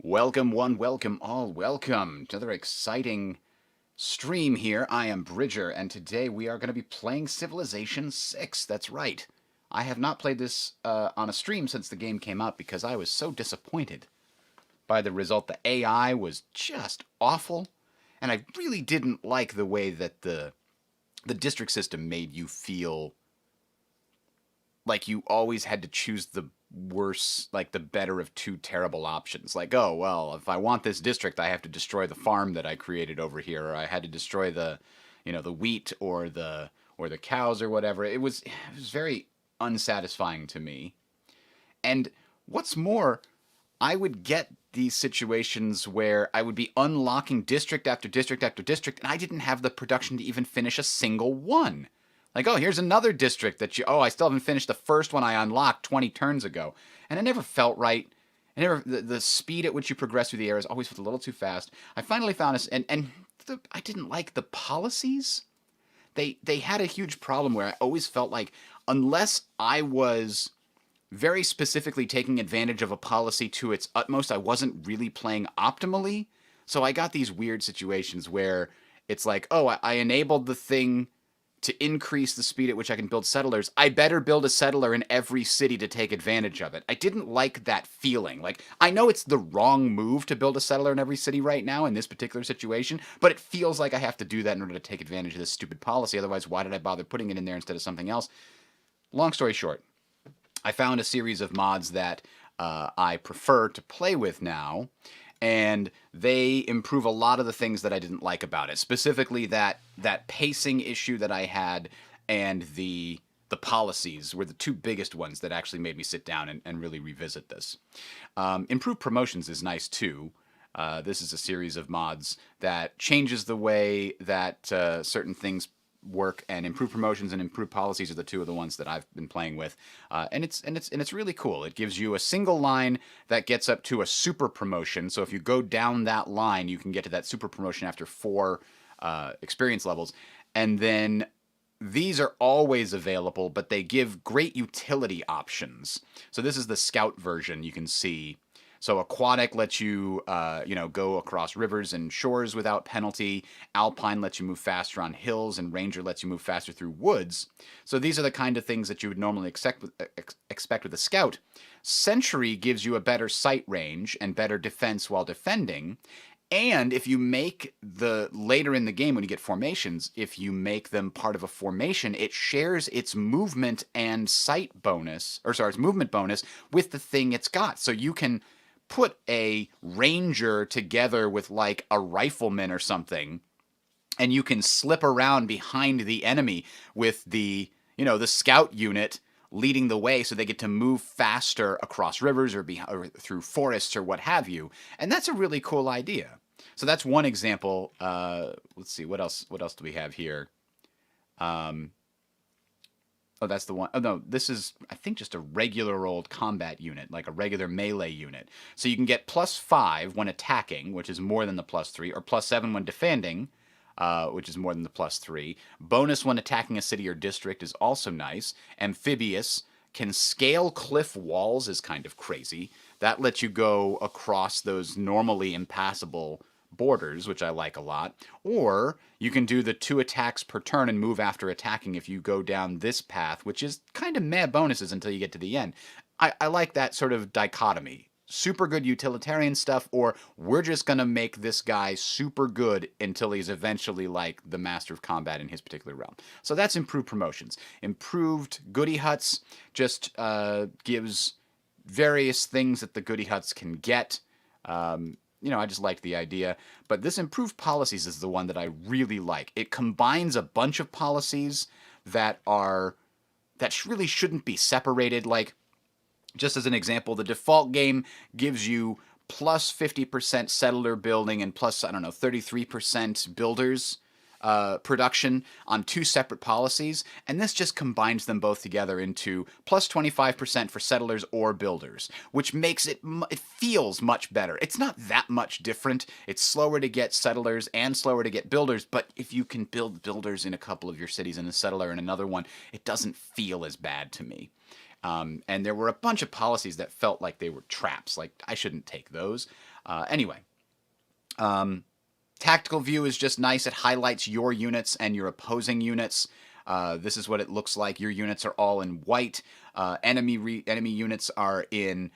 Welcome, one, welcome, all, welcome to another exciting stream here. I am Bridger, and today we are going to be playing Civilization 6. That's right. I have not played this on a stream since the game came out because I was so disappointed by the result. The AI was just awful, and I really didn't like the way that the district system made you feel like you always had to choose the worse, like the better of two terrible options. Like, oh, well, if I want this district, I have to destroy the farm that I created over here, or I had to destroy the wheat or the cows or whatever. It was very unsatisfying to me. And what's more, I would get these situations where I would be unlocking district after district after district, and I didn't have the production to even finish a single one. Like, oh, here's another district I still haven't finished the first one I unlocked 20 turns ago. And it never felt right. The speed at which you progress through the areas always felt a little too fast. I finally found this, I didn't like the policies. They had a huge problem where I always felt like unless I was very specifically taking advantage of a policy to its utmost, I wasn't really playing optimally. So I got these weird situations where it's like, oh, I enabled the thing to increase the speed at which I can build settlers. I better build a settler in every city to take advantage of it. I didn't like that feeling. Like, I know it's the wrong move to build a settler in every city right now in this particular situation, but it feels like I have to do that in order to take advantage of this stupid policy. Otherwise, why did I bother putting it in there instead of something else? Long story short, I found a series of mods that I prefer to play with now, and they improve a lot of the things that I didn't like about it. Specifically, that pacing issue that I had, and the policies were the two biggest ones that actually made me sit down and really revisit this. Improved promotions is nice too. This is a series of mods that changes the way that certain things work, and improved promotions and improved policies are the two of the ones that I've been playing with, and it's really cool. It gives you a single line that gets up to a super promotion. So if you go down that line, you can get to that super promotion after four experience levels, and then these are always available, but they give great utility options. So this is the scout version. You can see. So aquatic lets you, go across rivers and shores without penalty. Alpine lets you move faster on hills, and Ranger lets you move faster through woods. So these are the kind of things that you would normally expect with a scout. Sentry gives you a better sight range and better defense while defending. And if you make later in the game when you get formations, if you make them part of a formation, it shares its movement and sight bonus, or sorry, its movement bonus with the thing it's got. So you can put a ranger together with like a rifleman or something, and you can slip around behind the enemy with the scout unit leading the way, so they get to move faster across rivers or through forests or what have you. And that's a really cool idea. So that's one example. Let's see, what else do we have here? Oh, that's the one. Oh, no, this is, I think, just a regular old combat unit, like a regular melee unit. So you can get +5 when attacking, which is more than the +3, or +7 when defending, which is more than the +3. Bonus when attacking a city or district is also nice. Amphibious can scale cliff walls, is kind of crazy. That lets you go across those normally impassable borders, which I like a lot. Or you can do the 2 attacks per turn and move after attacking if you go down this path, which is kind of meh bonuses until you get to the end. I like that sort of dichotomy. Super good utilitarian stuff, or we're just going to make this guy super good until he's eventually like the master of combat in his particular realm. So that's improved promotions. Improved goody huts just gives various things that the goody huts can get. I just liked the idea. But this improved policies is the one that I really like. It combines a bunch of policies that really shouldn't be separated. Like, just as an example, the default game gives you plus 50% settler building and plus, I don't know, 33% builders production on 2 separate policies, and this just combines them both together into plus 25% for settlers or builders, which makes it feels much better. It's not that much different. It's slower to get settlers and slower to get builders, but if you can build builders in a couple of your cities and a settler in another one, it doesn't feel as bad to me. And there were a bunch of policies that felt like they were traps. Like, I shouldn't take those. Anyway, tactical view is just nice. It highlights your units and your opposing units. This is what it looks like. Your units are all in white. Enemy units are in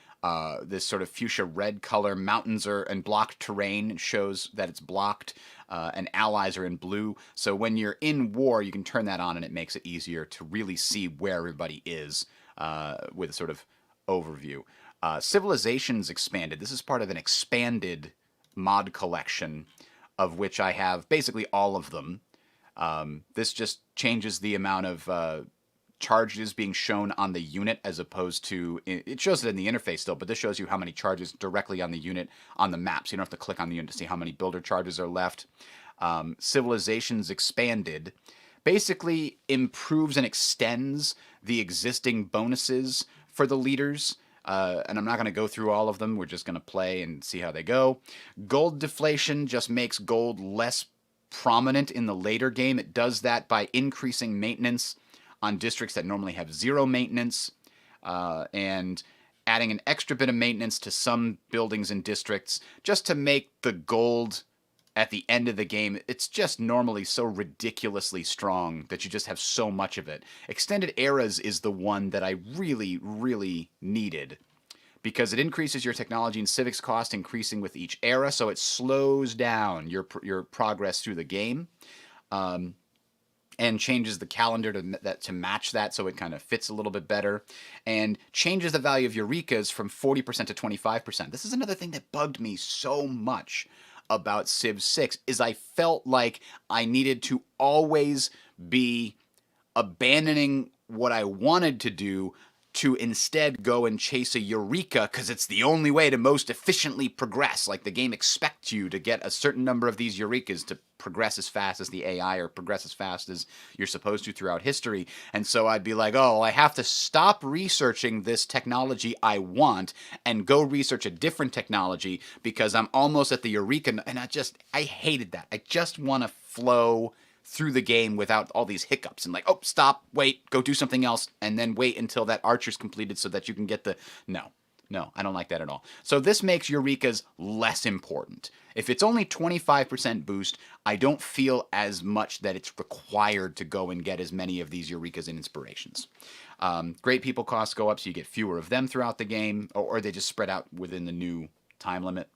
this sort of fuchsia red color. Mountains are in blocked terrain. It shows that it's blocked. And allies are in blue. So when you're in war, you can turn that on, and it makes it easier to really see where everybody is with a sort of overview. Civilizations expanded. This is part of an expanded mod collection, of which I have basically all of them. This just changes the amount of charges being shown on the unit as opposed to, it shows it in the interface still, but this shows you how many charges directly on the unit on the map. So you don't have to click on the unit to see how many builder charges are left. Civilizations expanded basically improves and extends the existing bonuses for the leaders. And I'm not going to go through all of them. We're just going to play and see how they go. Gold deflation just makes gold less prominent in the later game. It does that by increasing maintenance on districts that normally have zero maintenance, and adding an extra bit of maintenance to some buildings and districts just to make the gold at the end of the game, it's just normally so ridiculously strong that you just have so much of it. Extended eras is the one that I really, really needed, because it increases your technology and civics cost, increasing with each era, so it slows down your progress through the game, and changes the calendar to match that, so it kind of fits a little bit better, and changes the value of Eurekas from 40% to 25%. This is another thing that bugged me so much about Civ 6, is I felt like I needed to always be abandoning what I wanted to do to instead go and chase a Eureka, because it's the only way to most efficiently progress. Like, the game expects you to get a certain number of these Eurekas to progress as fast as the AI, or progress as fast as you're supposed to throughout history. And so I'd be like, oh, I have to stop researching this technology I want and go research a different technology because I'm almost at the Eureka. And I hated that. I just want to flow through the game without all these hiccups and like, oh, stop, wait, go do something else, and then wait until that archer's completed so that you can get the... No, I don't like that at all. So this makes Eurekas less important. If it's only 25% boost, I don't feel as much that it's required to go and get as many of these Eurekas and inspirations. Great people costs go up, so you get fewer of them throughout the game, or they just spread out within the new time limit.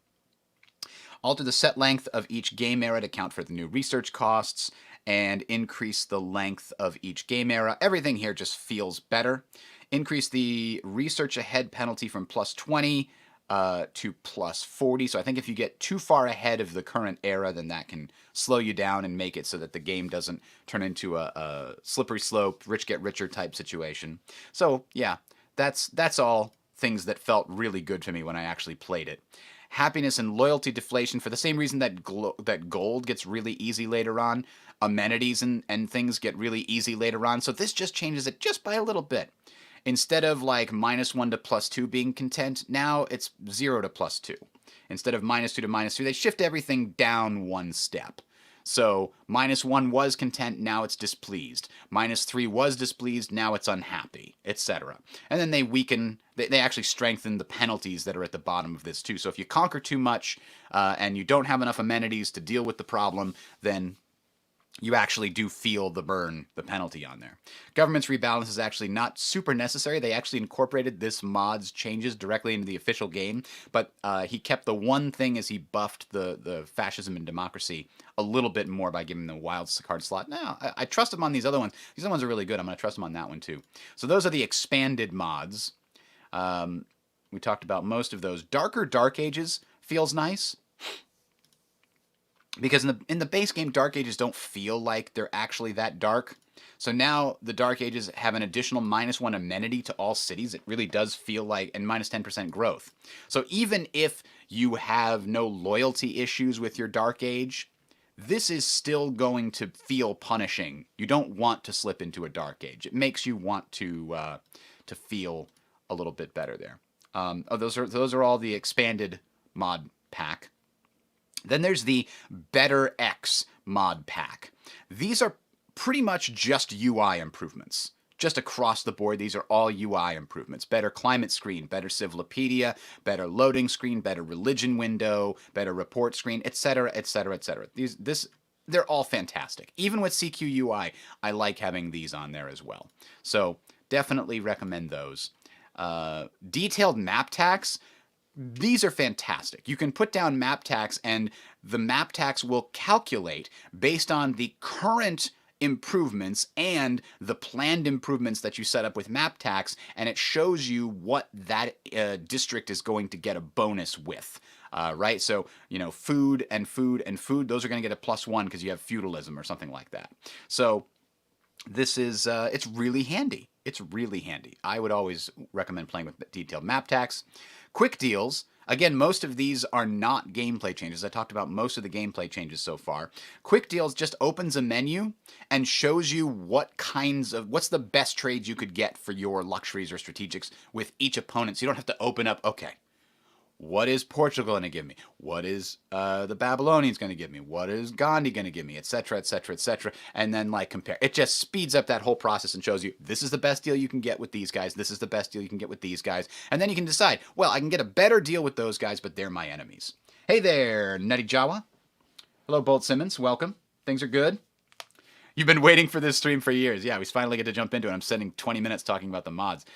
Alter the set length of each game era to account for the new research costs, and increase the length of each game era. Everything here just feels better. Increase the research ahead penalty from plus 20 to plus 40. So I think if you get too far ahead of the current era, then that can slow you down and make it so that the game doesn't turn into a slippery slope, rich get richer type situation. So yeah, that's all things that felt really good to me when I actually played it. Happiness and loyalty deflation, for the same reason that gold gets really easy later on. Amenities and things get really easy later on. So this just changes it just by a little bit. Instead of like -1 to +2 being content, now it's 0 to +2. Instead of -2 to -3, they shift everything down one step. So -1 was content, now it's displeased. -3 was displeased, now it's unhappy, etc. And then they weaken, they actually strengthen the penalties that are at the bottom of this too. So if you conquer too much and you don't have enough amenities to deal with the problem, then you actually do feel the burn, the penalty on there. Government's rebalance is actually not super necessary. They actually incorporated this mod's changes directly into the official game, but he kept the one thing as he buffed the fascism and democracy a little bit more by giving them the wild card slot. Now, I trust him on these other ones. These other ones are really good. I'm going to trust him on that one too. So those are the expanded mods. We talked about most of those. Darker Dark Ages feels nice. Because in the base game, Dark Ages don't feel like they're actually that dark. So now the Dark Ages have an additional -1 amenity to all cities. It really does feel like, and -10% growth. So even if you have no loyalty issues with your Dark Age, this is still going to feel punishing. You don't want to slip into a Dark Age. It makes you want to feel a little bit better there. Those are all the expanded mod pack. Then there's the Better X mod pack. These are pretty much just UI improvements just across the board, these are all UI improvements. Better climate screen, better Civilopedia, better loading screen, better religion window, better report screen, etc., etc., etc. They're all fantastic. Even with CQUI, I like having these on there as well. So definitely recommend those. Detailed map tax. These are fantastic. You can put down map tax, and the map tax will calculate based on the current improvements and the planned improvements that you set up with map tax, and it shows you what that district is going to get a bonus with. Right? So, food and food and food, those are going to get a +1 because you have feudalism or something like that. So this is, it's really handy. It's really handy. I would always recommend playing with detailed map tax. Quick deals. Again, most of these are not gameplay changes. I talked about most of the gameplay changes so far. Quick deals just opens a menu and shows you what's the best trades you could get for your luxuries or strategics with each opponent. So you don't have to open up, okay, what is Portugal going to give me? What is the Babylonians going to give me? What is Gandhi going to give me? Etc., etc., etc. And then compare. It just speeds up that whole process and shows you this is the best deal you can get with these guys. This is the best deal you can get with these guys. And then you can decide, well, I can get a better deal with those guys, but they're my enemies. Hey there, Nutty Jawa. Hello, Bolt Simmons. Welcome. Things are good. You've been waiting for this stream for years. Yeah, we finally get to jump into it. I'm spending 20 minutes talking about the mods.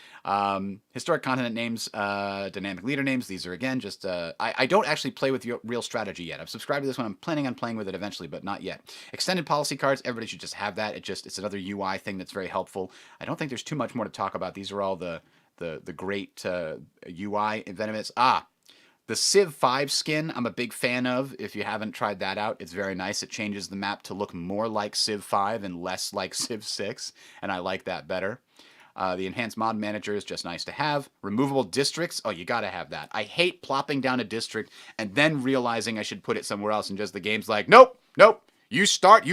Historic continent names, dynamic leader names. These are, again, just... I don't actually play with real strategy yet. I've subscribed to this one. I'm planning on playing with it eventually, but not yet. Extended policy cards. Everybody should just have that. It's another UI thing that's very helpful. I don't think there's too much more to talk about. These are all the great UI benefits. The Civ 5 skin, I'm a big fan of. If you haven't tried that out, it's very nice. It changes the map to look more like Civ 5 and less like Civ 6, and I like that better. The enhanced mod manager is just nice to have. Removable districts, oh, you gotta have that. I hate plopping down a district and then realizing I should put it somewhere else, and just the game's like, nope, you said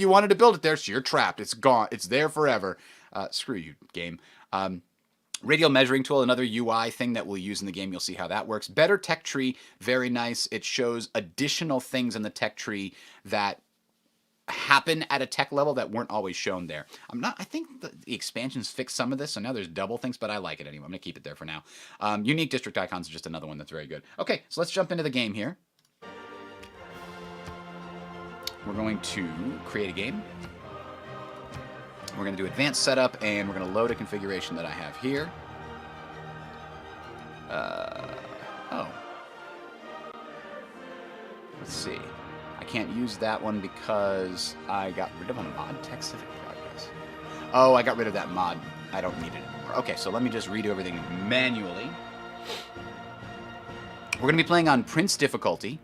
you wanted to build it there, so you're trapped. It's gone. It's there forever. Screw you, game. Radial measuring tool, another UI thing that we'll use in the game. You'll see how that works. Better tech tree, very nice. It shows additional things in the tech tree that happen at a tech level that weren't always shown there. I think the expansions fix some of this, so now there's double things, but I like it anyway. I'm going to keep it there for now. Unique district icons is just another one that's very good. Okay, so let's jump into the game here. We're going to create a game. We're going to do advanced setup, and we're going to load a configuration that I have here. Let's see. I can't use that one because I got rid of a mod, Tech Civic Progress. Oh, I got rid of that mod. I don't need it anymore. Okay, so let me just redo everything manually. We're going to be playing on Prince difficulty,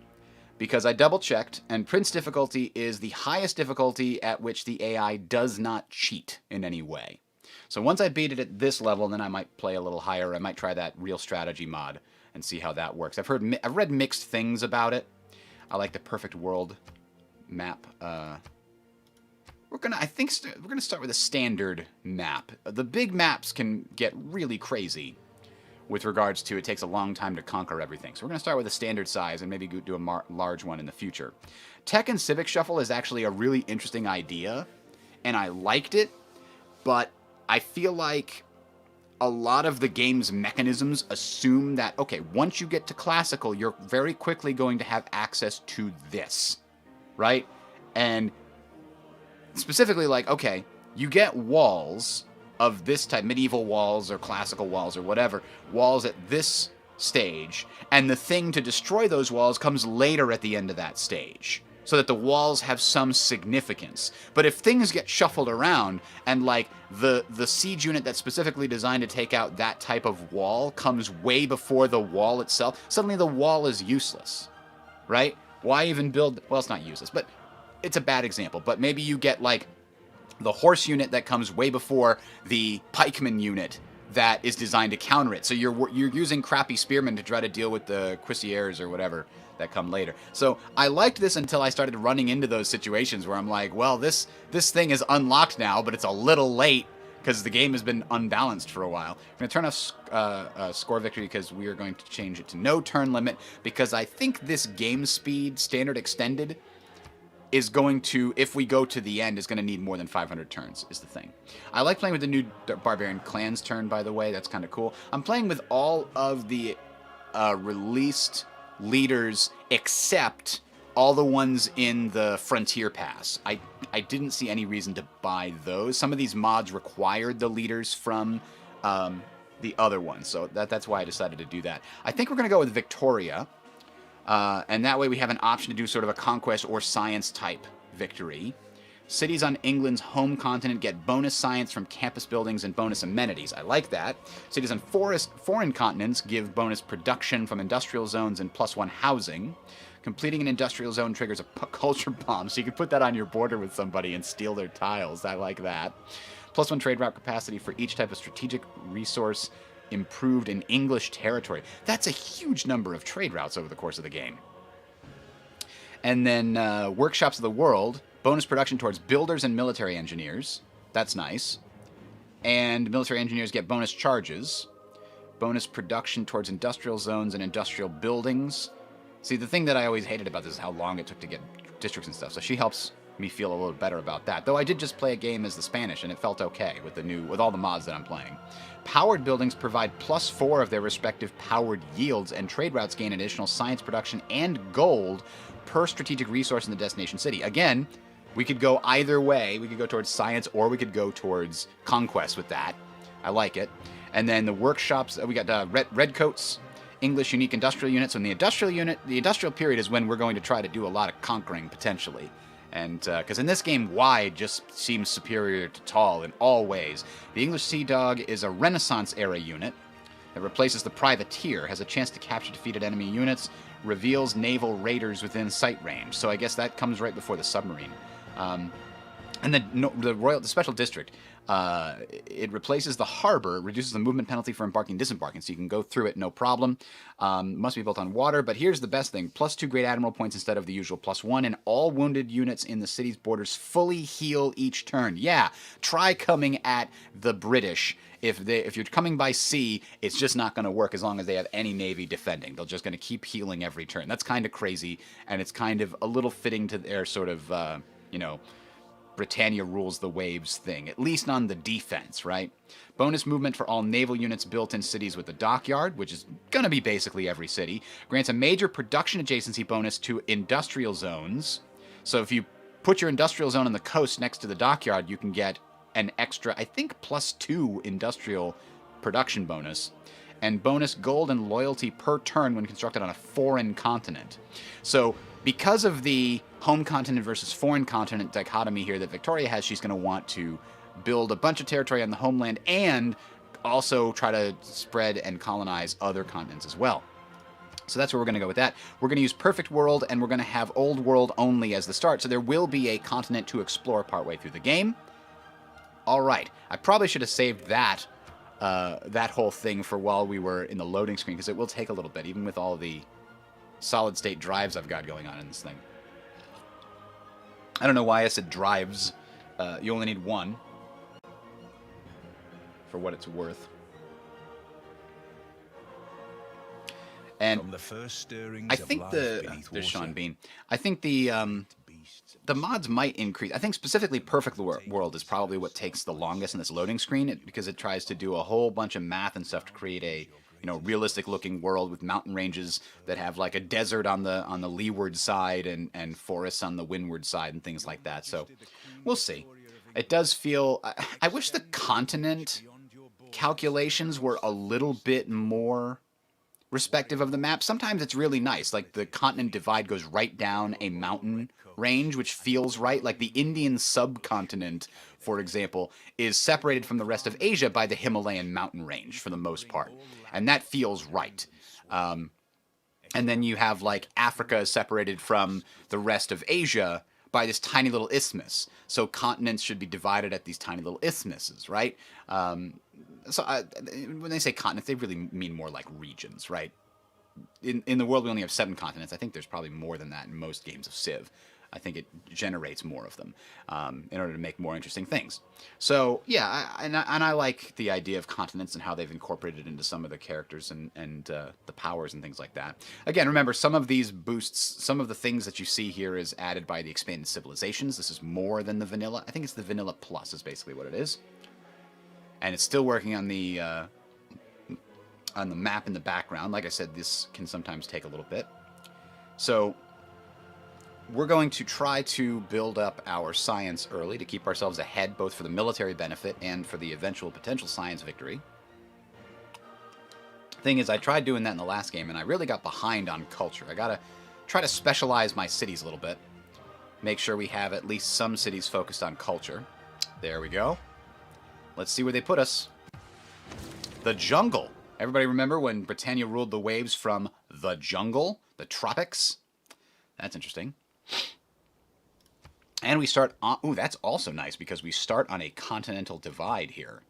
because I double-checked, and Prince difficulty is the highest difficulty at which the AI does not cheat in any way. So once I beat it at this level, then I might play a little higher. I might try that real strategy mod and see how that works. I've read mixed things about it. I like the perfect world map. We're gonna start with a standard map. The big maps can get really crazy with regards to it takes a long time to conquer everything. So we're going to start with a standard size and maybe do a large one in the future. Tech and Civic Shuffle is actually a really interesting idea, and I liked it, but I feel like a lot of the game's mechanisms assume that, okay, once you get to classical, you're very quickly going to have access to this, right? And specifically, okay, you get walls of this type, medieval walls or classical walls or whatever, walls at this stage, and the thing to destroy those walls comes later at the end of that stage, so that the walls have some significance. But if things get shuffled around, and the siege unit that's specifically designed to take out that type of wall comes way before the wall itself, suddenly the wall is useless, right? Why even build, well, it's not useless, but it's a bad example, but maybe you get the horse unit that comes way before the pikeman unit that is designed to counter it. So you're using crappy spearmen to try to deal with the cuirassiers or whatever that come later. So I liked this until I started running into those situations where I'm like, well, this thing is unlocked now, but it's a little late because the game has been unbalanced for a while. I'm going to turn off score victory because we are going to change it to no turn limit, because I think this game speed, standard extended, is going to, if we go to the end, is going to need more than 500 turns, is the thing. I like playing with the new Barbarian Clans turn, by the way. That's kind of cool. I'm playing with all of the released leaders except all the ones in the Frontier Pass. I didn't see any reason to buy those. Some of these mods required the leaders from the other ones, so that's why I decided to do that. I think we're going to go with Victoria, and that way we have an option to do sort of a conquest or science type victory. Cities on England's home continent get bonus science from campus buildings and bonus amenities. I like that. Cities on foreign continents give bonus production from industrial zones and +1 housing. Completing an industrial zone triggers a culture bomb, so you can put that on your border with somebody and steal their tiles. I like that. +1 trade route capacity for each type of strategic resource improved in English territory. That's a huge number of trade routes over the course of the game. And then Workshops of the World, bonus production towards builders and military engineers. That's nice. And military engineers get bonus charges. Bonus production towards industrial zones and industrial buildings. See, the thing that I always hated about this is how long it took to get districts and stuff. So she helps me feel a little better about that. Though I did just play a game as the Spanish, and it felt okay with all the mods that I'm playing. Powered buildings provide +4 of their respective powered yields, and trade routes gain additional science production and gold per strategic resource in the destination city. Again, we could go either way. We could go towards science, or we could go towards conquest with that. I like it. And then the workshops, we got redcoats, English unique industrial unit. So in the industrial period is when we're going to try to do a lot of conquering, potentially. And because in this game, wide just seems superior to tall in all ways. The English Sea Dog is a Renaissance-era unit that replaces the privateer, has a chance to capture defeated enemy units, reveals naval raiders within sight range. So I guess that comes right before the submarine. And the Special District, it replaces the harbor, reduces the movement penalty for embarking and disembarking, so you can go through it no problem. Must be built on water, but here's the best thing. +2 Great Admiral points instead of the usual +1, and all wounded units in the city's borders fully heal each turn. Yeah, try coming at the British. If you're coming by sea, it's just not going to work as long as they have any navy defending. They're just going to keep healing every turn. That's kind of crazy, and it's kind of a little fitting to their sort of, Britannia rules the waves thing, at least on the defense, right? Bonus movement for all naval units built in cities with a dockyard, which is going to be basically every city. Grants a major production adjacency bonus to industrial zones. So if you put your industrial zone on the coast next to the dockyard, you can get an extra, I think, +2 industrial production bonus. And bonus gold and loyalty per turn when constructed on a foreign continent. So because of the home continent versus foreign continent dichotomy here that Victoria has, she's going to want to build a bunch of territory on the homeland and also try to spread and colonize other continents as well. So that's where we're going to go with that. We're going to use Perfect World, and we're going to have Old World only as the start. So there will be a continent to explore partway through the game. All right. I probably should have saved that whole thing for while we were in the loading screen, because it will take a little bit, even with all the solid-state drives I've got going on in this thing. I don't know why I said drives. You only need one, for what it's worth. And From the first stirrings I think there's Sean Bean. I think the mods might increase. I think specifically Perfect World is probably what takes the longest in this loading screen, because it tries to do a whole bunch of math and stuff to create a realistic looking world with mountain ranges that have like a desert on the leeward side and forests on the windward side and things like that. So we'll see. It does feel, I wish the continent calculations were a little bit more respective of the map. Sometimes it's really nice, like the continent divide goes right down a mountain range, which feels right. Like the Indian subcontinent, for example, is separated from the rest of Asia by the Himalayan mountain range for the most part, and that feels right. And then you have like Africa is separated from the rest of Asia by this tiny little isthmus. So continents should be divided at these tiny little isthmuses, right? When they say continents, they really mean more like regions, right? In the world, we only have 7 continents. I think there's probably more than that in most games of Civ. I think it generates more of them in order to make more interesting things. So yeah, and I like the idea of continents and how they've incorporated it into some of the characters and the powers and things like that. Again, remember some of these boosts, some of the things that you see here is added by the expanded civilizations. This is more than the vanilla. I think it's the vanilla plus is basically what it is, and it's still working on the map in the background. Like I said, this can sometimes take a little bit. So we're going to try to build up our science early to keep ourselves ahead, both for the military benefit and for the eventual potential science victory. Thing is, I tried doing that in the last game, and I really got behind on culture. I gotta try to specialize my cities a little bit. Make sure we have at least some cities focused on culture. There we go. Let's see where they put us. The jungle. Everybody remember when Britannia ruled the waves from the jungle? The tropics? That's interesting. And we start on... Ooh, that's also nice because we start on a continental divide here.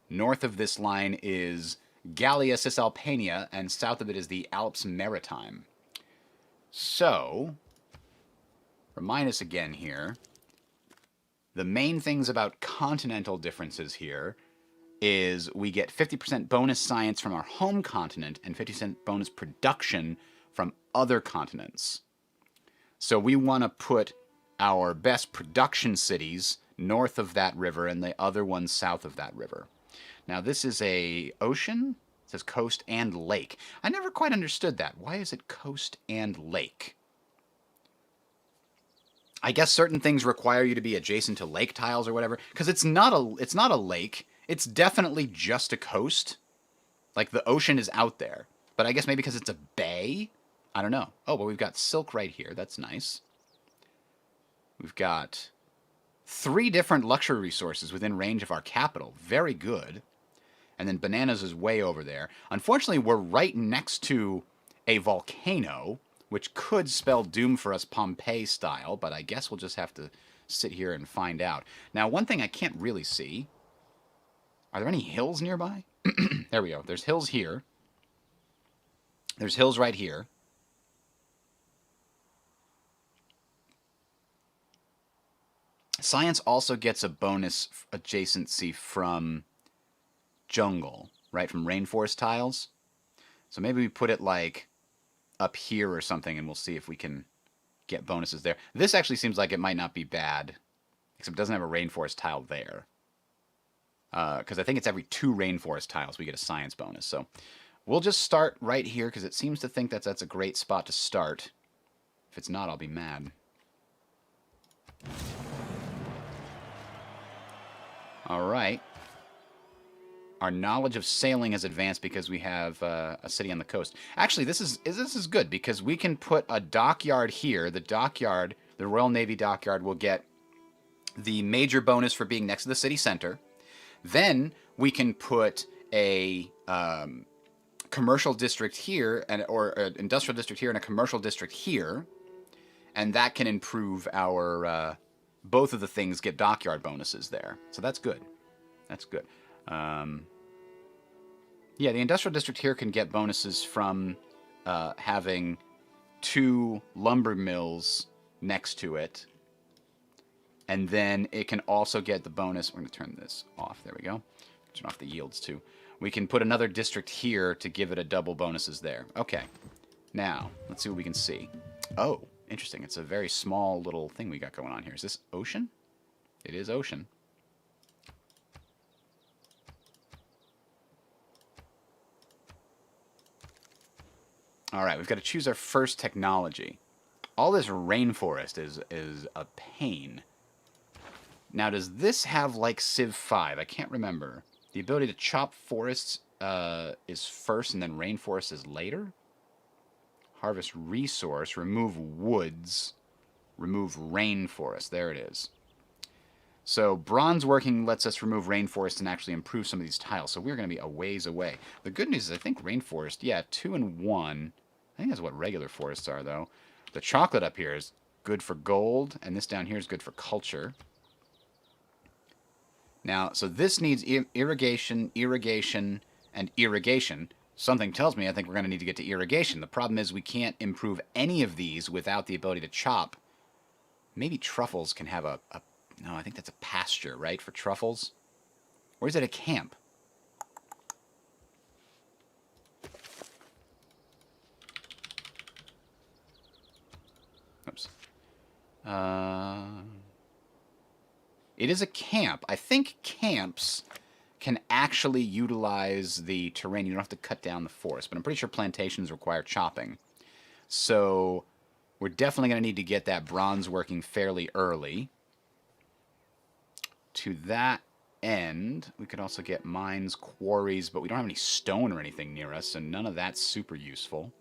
North of this line is Gallia Cisalpania, and south of it is the Alps Maritime. So, remind us again here. The main things about continental differences here is we get 50% bonus science from our home continent and 50% bonus production from other continents. So we want to put our best production cities north of that river and the other ones south of that river. Now this is a ocean. It says coast and lake. I never quite understood that. Why is it coast and lake? I guess certain things require you to be adjacent to lake tiles or whatever, because it's not a lake. It's definitely just a coast. Like the ocean is out there. But I guess maybe because it's a bay? I don't know. Oh, well, we've got silk right here. That's nice. We've got 3 different luxury resources within range of our capital. Very good. And then bananas is way over there. Unfortunately, we're right next to a volcano, which could spell doom for us Pompeii style, but I guess we'll just have to sit here and find out. Now, one thing I can't really see... Are there any hills nearby? There we go. There's hills here. There's hills right here. Science also gets a bonus adjacency from jungle, right? From rainforest tiles. So maybe we put it like up here or something and we'll see if we can get bonuses there. This actually seems like it might not be bad, except it doesn't have a rainforest tile there. Because I think it's every 2 rainforest tiles we get a science bonus. So we'll just start right here because it seems to think that's a great spot to start. If it's not, I'll be mad. All right. Our knowledge of sailing has advanced because we have a city on the coast. Actually, this is good because we can put a dockyard here. The dockyard, the Royal Navy dockyard, will get the major bonus for being next to the city center. Then we can put a commercial district here, or an industrial district here and a commercial district here, and that can improve our... both of the things get dockyard bonuses there. So that's good. That's good. Yeah, the industrial district here can get bonuses from having 2 lumber mills next to it. And then it can also get the bonus. We're going to turn this off. There we go. Turn off the yields too. We can put another district here to give it a double bonuses there. Okay. Now, let's see what we can see. Oh, interesting. It's a very small little thing we got going on here. Is this ocean? It is ocean. All right, we've got to choose our first technology. All this rainforest is a pain. Now, does this have, like, Civ 5? I can't remember. The ability to chop forests is first, and then rainforest is later? Harvest resource, remove woods, remove rainforest. There it is. So, bronze working lets us remove rainforest and actually improve some of these tiles. So, we're going to be a ways away. The good news is I think rainforest, yeah, 2 and 1. I think that's what regular forests are, though. The chocolate up here is good for gold, and this down here is good for culture. Now, so this needs irrigation, irrigation, and irrigation. Something tells me I think we're going to need to get to irrigation. The problem is we can't improve any of these without the ability to chop Maybe truffles can have a... No, I think that's a pasture, right, for truffles? Or is it a camp? Oops. It is a camp. I think camps can actually utilize the terrain. You don't have to cut down the forest, but I'm pretty sure plantations require chopping. So we're definitely going to need to get that bronze working fairly early. To that end, we could also get mines, quarries, but we don't have any stone or anything near us, and none of that's super useful.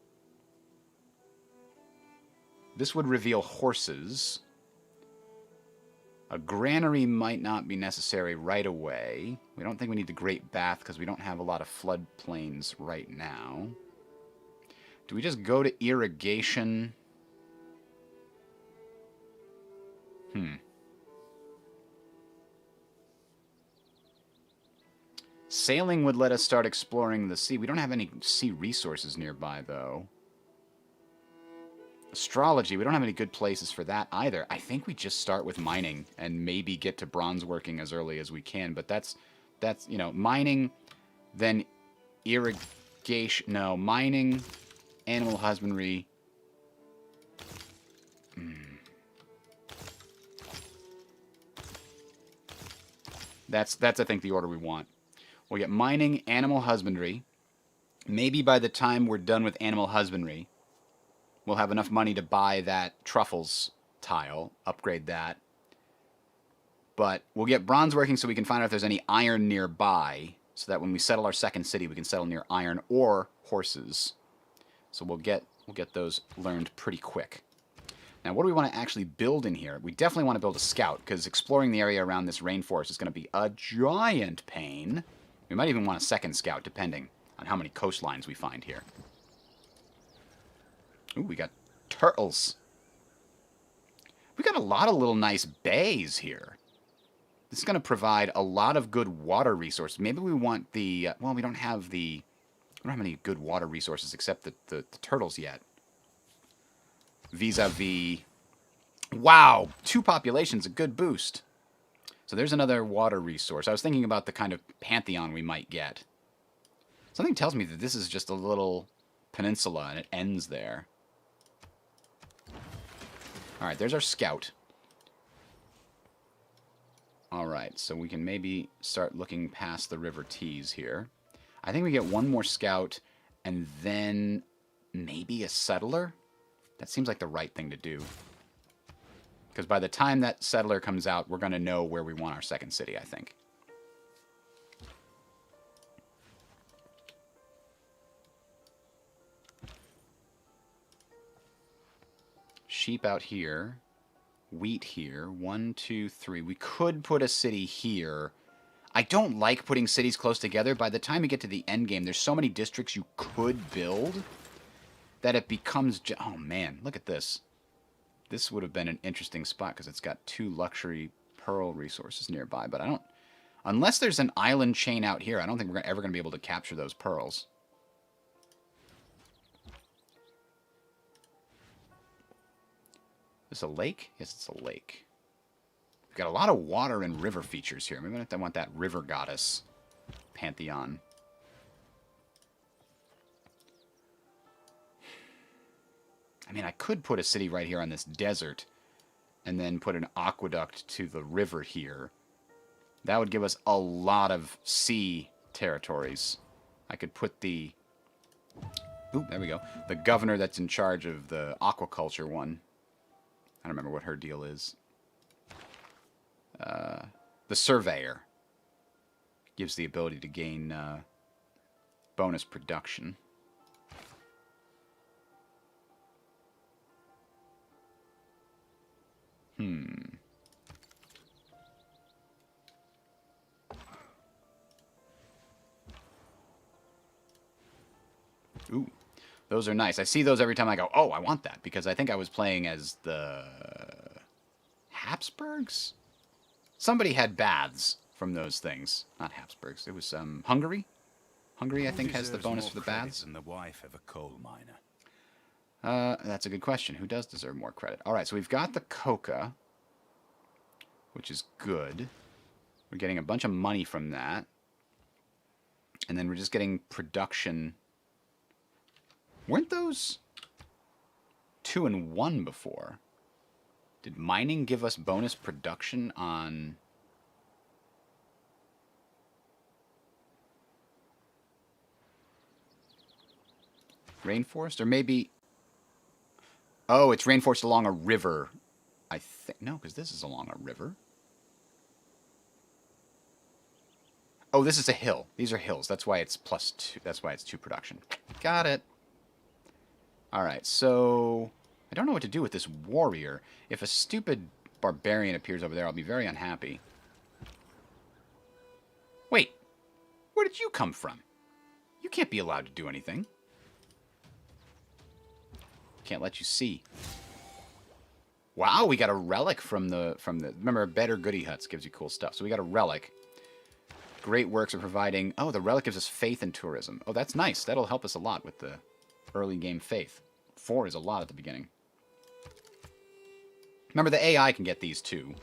This would reveal horses. A granary might not be necessary right away. We don't think we need the Great Bath because we don't have a lot of floodplains right now. Do we just go to irrigation? Sailing would let us start exploring the sea. We don't have any sea resources nearby, though. Astrology, we don't have any good places for that either. I think we just start with mining and maybe get to bronze working as early as we can. But that's you know, mining, then irrigation. No, mining, animal husbandry. That's I think the order we want. We'll get mining, animal husbandry. Maybe by the time we're done with animal husbandry, we'll have enough money to buy that truffles tile, upgrade that. But we'll get bronze working so we can find out if there's any iron nearby, so that when we settle our second city, we can settle near iron or horses. So we'll get those learned pretty quick. Now, what do we want to actually build in here? We definitely want to build a scout, because exploring the area around this rainforest is going to be a giant pain. We might even want a second scout, depending on how many coastlines we find here. Ooh, we got turtles. We got a lot of little nice bays here. This is going to provide a lot of good water resources. Maybe we want the... well, we don't have any good water resources except the turtles yet. Vis-a-vis... Wow! 2 populations, a good boost. So there's another water resource. I was thinking about the kind of pantheon we might get. Something tells me that this is just a little peninsula and it ends there. Alright, there's our scout. Alright, so we can maybe start looking past the River Tees here. I think we get one more scout and then maybe a settler? That seems like the right thing to do. Because by the time that settler comes out, we're going to know where we want our second city, I think. Sheep out here. Wheat here. 1, 2, 3. We could put a city here. I don't like putting cities close together. By the time you get to the end game, there's so many districts you could build that it becomes... oh, man. Look at this. This would have been an interesting spot because it's got 2 luxury pearl resources nearby. But I don't... unless there's an island chain out here, I don't think we're ever going to be able to capture those pearls. Is this a lake? Yes, it's a lake. We've got a lot of water and river features here. Maybe I want that river goddess pantheon. I mean, I could put a city right here on this desert and then put an aqueduct to the river here. That would give us a lot of sea territories. I could put the... ooh, there we go. The governor that's in charge of the aquaculture one. I don't remember what her deal is. The surveyor gives the ability to gain bonus production. Ooh, those are nice. I see those every time I go, oh, I want that, because I think I was playing as the Habsburgs? Somebody had baths from those things. Not Habsburgs. It was Hungary? Hungary, I think, has the bonus for the baths. Than the wife of a coal miner? That's a good question. Who does deserve more credit? All right, so we've got the coca. which is good. We're getting a bunch of money from that. And then we're just getting production. Weren't those 2 and 1 before? Did mining give us bonus production on... rainforest? Or maybe... Oh, it's rainforest along a river. I think... No, because this is along a river. Oh, this is a hill. These are hills. That's why it's +2. That's why it's 2 production. Got it. Alright, so... I don't know what to do with this warrior. If a stupid barbarian appears over there, I'll be very unhappy. Wait. Where did you come from? You can't be allowed to do anything. Can't let you see. Wow, we got a relic from the... Remember, Better Goody Huts gives you cool stuff. So we got a relic. Great works are providing... Oh, the relic gives us faith in tourism. Oh, that's nice. That'll help us a lot with the early game faith. 4 is a lot at the beginning. Remember, the AI can get these too.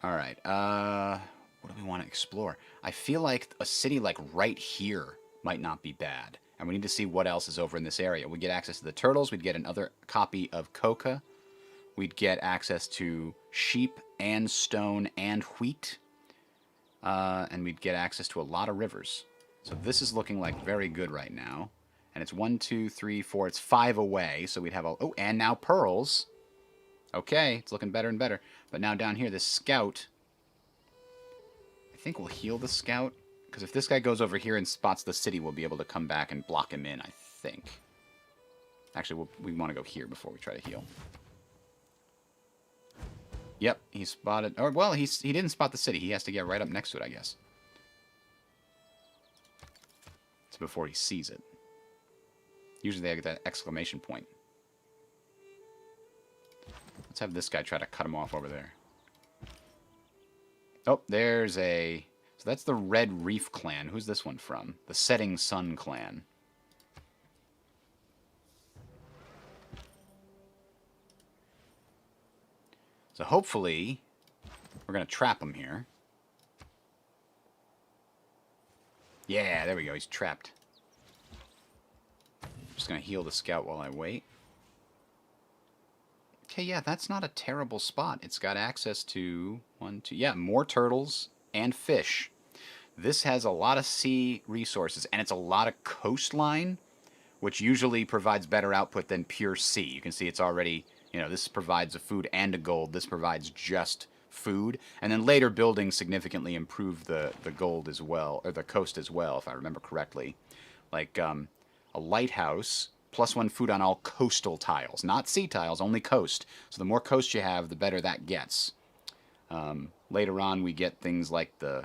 Alright, what do we want to explore? I feel like a city like right here might not be bad. And we need to see what else is over in this area. We get access to the turtles. We'd get another copy of coca. We'd get access to sheep and stone and wheat. And we'd get access to a lot of rivers. So this is looking like very good right now. And it's 1, 2, 3, 4. It's 5 away. So we'd have a... Oh, and now pearls. Okay, it's looking better and better. But now down here, this scout... I think we'll heal the scout. Because if this guy goes over here and spots the city, we'll be able to come back and block him in, I think. Actually, we want to go here before we try to heal. Yep, he spotted... Or, well, he didn't spot the city. He has to get right up next to it, I guess. It's before he sees it. Usually they get that exclamation point. Let's have this guy try to cut him off over there. Oh, there's a... So that's the Red Reef clan. Who's this one from? The Setting Sun clan. So hopefully, we're going to trap him here. Yeah, there we go. He's trapped. Just going to heal the scout while I wait. Okay, yeah, that's not a terrible spot. It's got access to 1, 2... Yeah, more turtles and fish. This has a lot of sea resources, and it's a lot of coastline, which usually provides better output than pure sea. You can see it's already... You know, this provides a food and a gold. This provides just food. And then later buildings significantly improve the gold as well, or the coast as well, if I remember correctly. Like a lighthouse, +1 food on all coastal tiles. Not sea tiles, only coast. So the more coast you have, the better that gets. Later on, we get things like the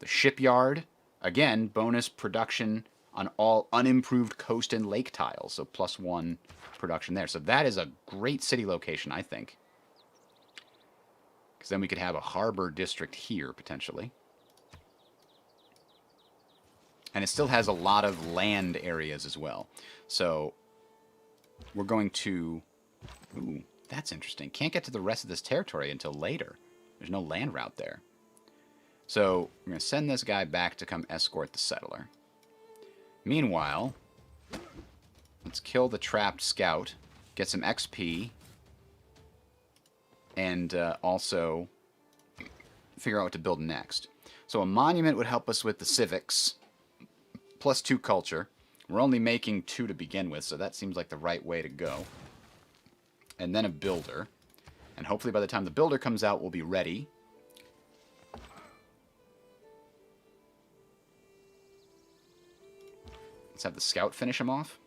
shipyard. Again, bonus production on all unimproved coast and lake tiles. So +1 production there. So that is a great city location, I think. Because then we could have a harbor district here, potentially. And it still has a lot of land areas as well. So we're going to... Ooh, that's interesting. Can't get to the rest of this territory until later. There's no land route there. So we're going to send this guy back to come escort the settler. Meanwhile, let's kill the trapped scout, get some XP, and also figure out what to build next. So a monument would help us with the civics, +2 culture. We're only making 2 to begin with, so that seems like the right way to go. And then a builder. And hopefully by the time the builder comes out, we'll be ready. Let's have the scout finish him off.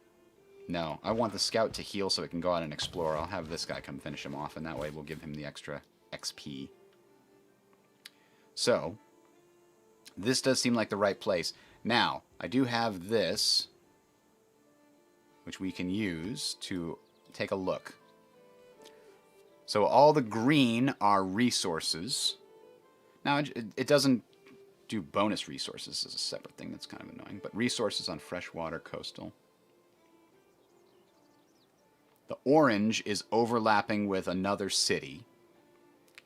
No, I want the scout to heal so it can go out and explore. I'll have this guy come finish him off, and that way we'll give him the extra XP. So, this does seem like the right place. Now, I do have this, which we can use to take a look. So all the green are resources. Now, it doesn't do bonus resources as a separate thing. That's kind of annoying. But resources on freshwater coastal. The orange is overlapping with another city.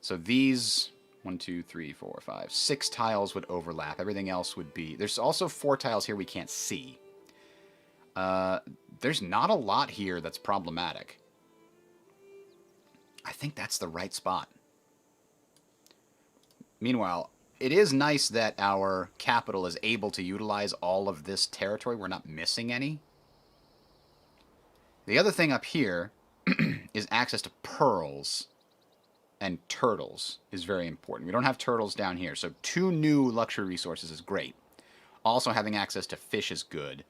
So these 1, 2, 3, 4, 5, 6 tiles would overlap. Everything else would be... There's also 4 tiles here we can't see. There's not a lot here that's problematic. I think that's the right spot. Meanwhile, it is nice that our capital is able to utilize all of this territory. We're not missing any. The other thing up here is access to pearls and turtles is very important. We don't have turtles down here, so 2 new luxury resources is great. Also, having access to fish is good.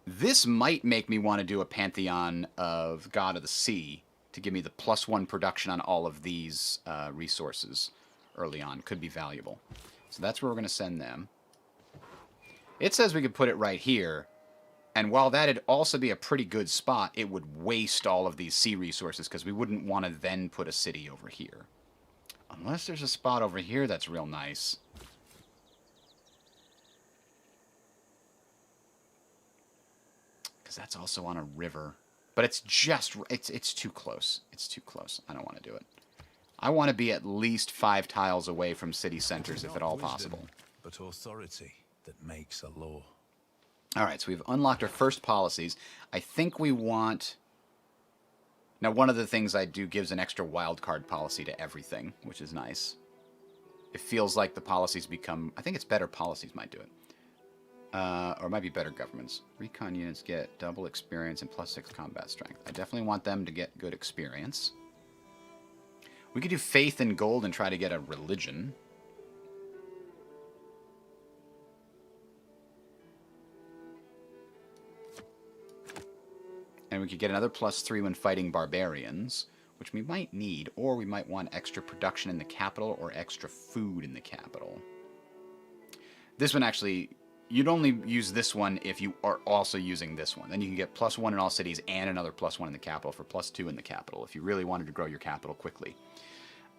This might make me want to do a pantheon of God of the Sea to give me the +1 production on all of these resources early on. Could be valuable. So that's where we're going to send them. It says we could put it right here. And while that'd also be a pretty good spot, it would waste all of these sea resources because we wouldn't want to then put a city over here. Unless there's a spot over here that's real nice. Because that's also on a river. But it's just... It's too close. It's too close. I don't want to do it. I want to be at least 5 tiles away from city centers, if at all possible. But authority that makes a law. Alright, so we've unlocked our first policies. I think we want... Now, one of the things I do gives an extra wildcard policy to everything, which is nice. It feels like the policies become... I think it's better policies might do it. Or it might be better governments. Recon units get double experience and +6 combat strength. I definitely want them to get good experience. We could do faith and gold and try to get a religion. And we could get another +3 when fighting barbarians, which we might need, or we might want extra production in the capital or extra food in the capital. This one actually, you'd only use this one if you are also using this one. Then you can get +1 in all cities and another +1 in the capital for +2 in the capital if you really wanted to grow your capital quickly.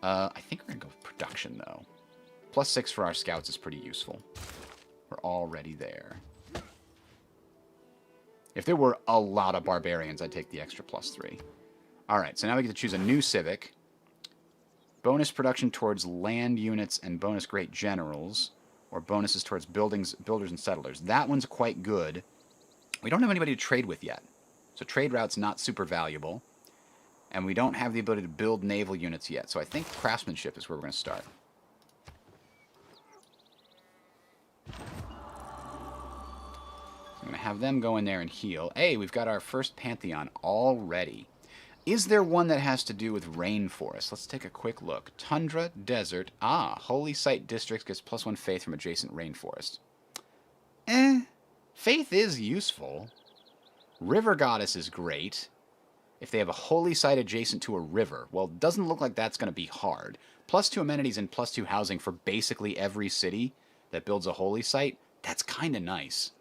I think we're going to go with production, though. +6 for our scouts is pretty useful. We're already there. If there were a lot of barbarians, I'd take the extra +3. Alright, so now we get to choose a new civic. Bonus production towards land units and bonus great generals. Or bonuses towards builders and settlers. That one's quite good. We don't have anybody to trade with yet. So trade route's not super valuable. And we don't have the ability to build naval units yet. So I think craftsmanship is where we're going to start. I'm going to have them go in there and heal. Hey, we've got our first pantheon already. Is there one that has to do with rainforest? Let's take a quick look. Tundra, desert. Ah, holy site districts gets +1 faith from adjacent rainforest. Faith is useful. River goddess is great. If they have a holy site adjacent to a river, well, it doesn't look like that's going to be hard. +2 amenities and +2 housing for basically every city that builds a holy site. That's kind of nice.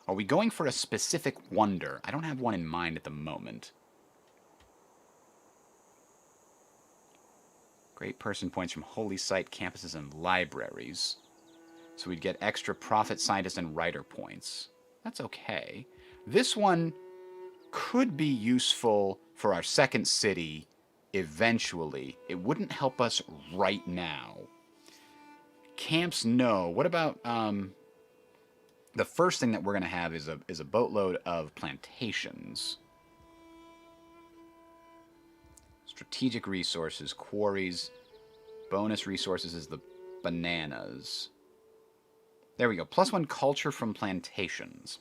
Are we going for a specific wonder? I don't have one in mind at the moment. Great person points from holy site campuses and libraries. So we'd get extra prophet, scientist, and writer points. That's okay. This one could be useful for our second city eventually. It wouldn't help us right now. Camps, no. What about the first thing that we're going to have is a boatload of plantations. Strategic resources, quarries, bonus resources is the bananas. There we go. +1 culture from plantations.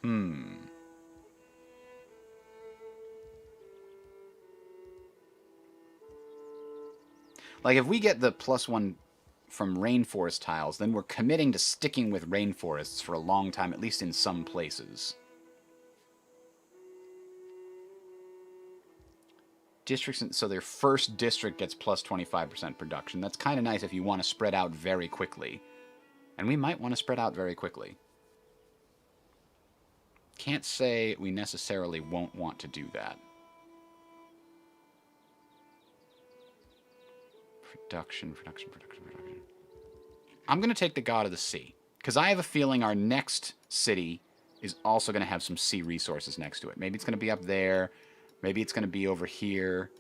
Like, if we get the +1 from rainforest tiles, then we're committing to sticking with rainforests for a long time, at least in some places. Districts, so their first district gets +25% production. That's kind of nice if you want to spread out very quickly. And we might want to spread out very quickly. Can't say we necessarily won't want to do that. Production. I'm going to take the God of the Sea, because I have a feeling our next city is also going to have some sea resources next to it. Maybe it's going to be up there. Maybe it's going to be over here.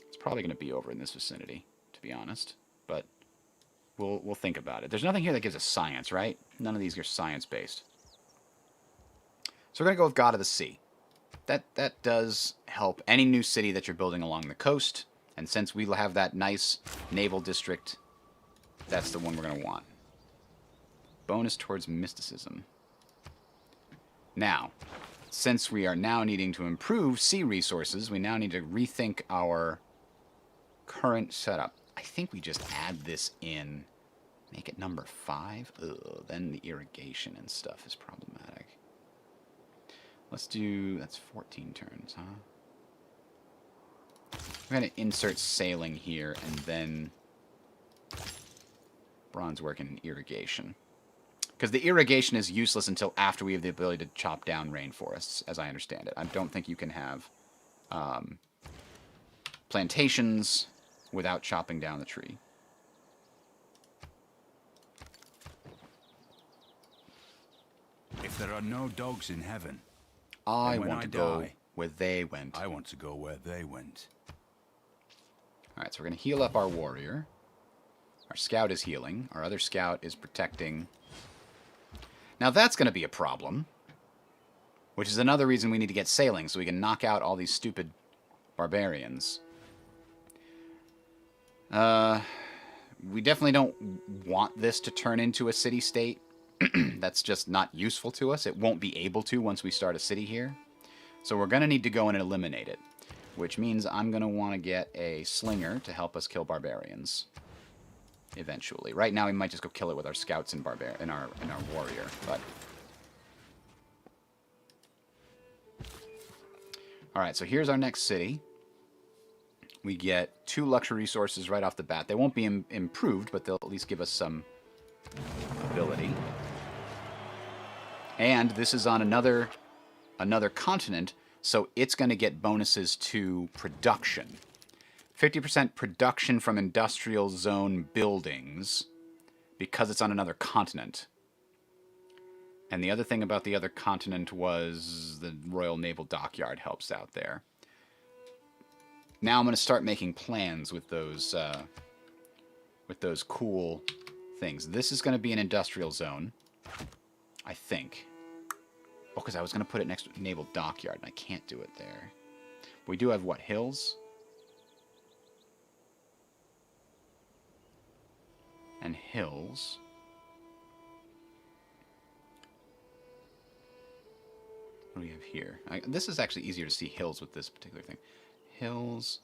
It's probably going to be over in this vicinity. be honest. But we'll think about it. There's nothing here that gives us science, right? None of these are science-based. So we're going to go with God of the Sea. That does help any new city that you're building along the coast. And since we have that nice naval district, that's the one we're going to want. Bonus towards mysticism. Now, since we are now needing to improve sea resources, we now need to rethink our current setup. I think we just add this in. Make it number 5. Ugh, then the irrigation and stuff is problematic. Let's do... That's 14 turns, huh? We're going to insert sailing here and then bronze work and irrigation. Because the irrigation is useless until after we have the ability to chop down rainforests, as I understand it. I don't think you can have plantations without chopping down the tree. If there are no dogs in heaven, I want to go where they went. I want to go where they went. Alright, so we're going to heal up our warrior. Our scout is healing. Our other scout is protecting. Now that's going to be a problem. Which is another reason we need to get sailing, so we can knock out all these stupid barbarians. We definitely don't want this to turn into a city-state. That's just not useful to us. It won't be able to once we start a city here. So we're going to need to go in and eliminate it. Which means I'm going to want to get a slinger to help us kill barbarians. Eventually. Right now we might just go kill it with our scouts and our warrior. But alright, so here's our next city. We get 2 luxury resources right off the bat. They won't be improved, but they'll at least give us some ability. And this is on another continent, so it's going to get bonuses to production. 50% production from industrial zone buildings because it's on another continent. And the other thing about the other continent was the Royal Naval Dockyard helps out there. Now I'm going to start making plans with those cool things. This is going to be an industrial zone, I think. Oh, because I was going to put it next to Naval Dockyard, and I can't do it there. We do have, what, hills? And hills. What do we have here? This is actually easier to see hills with this particular thing. Hills,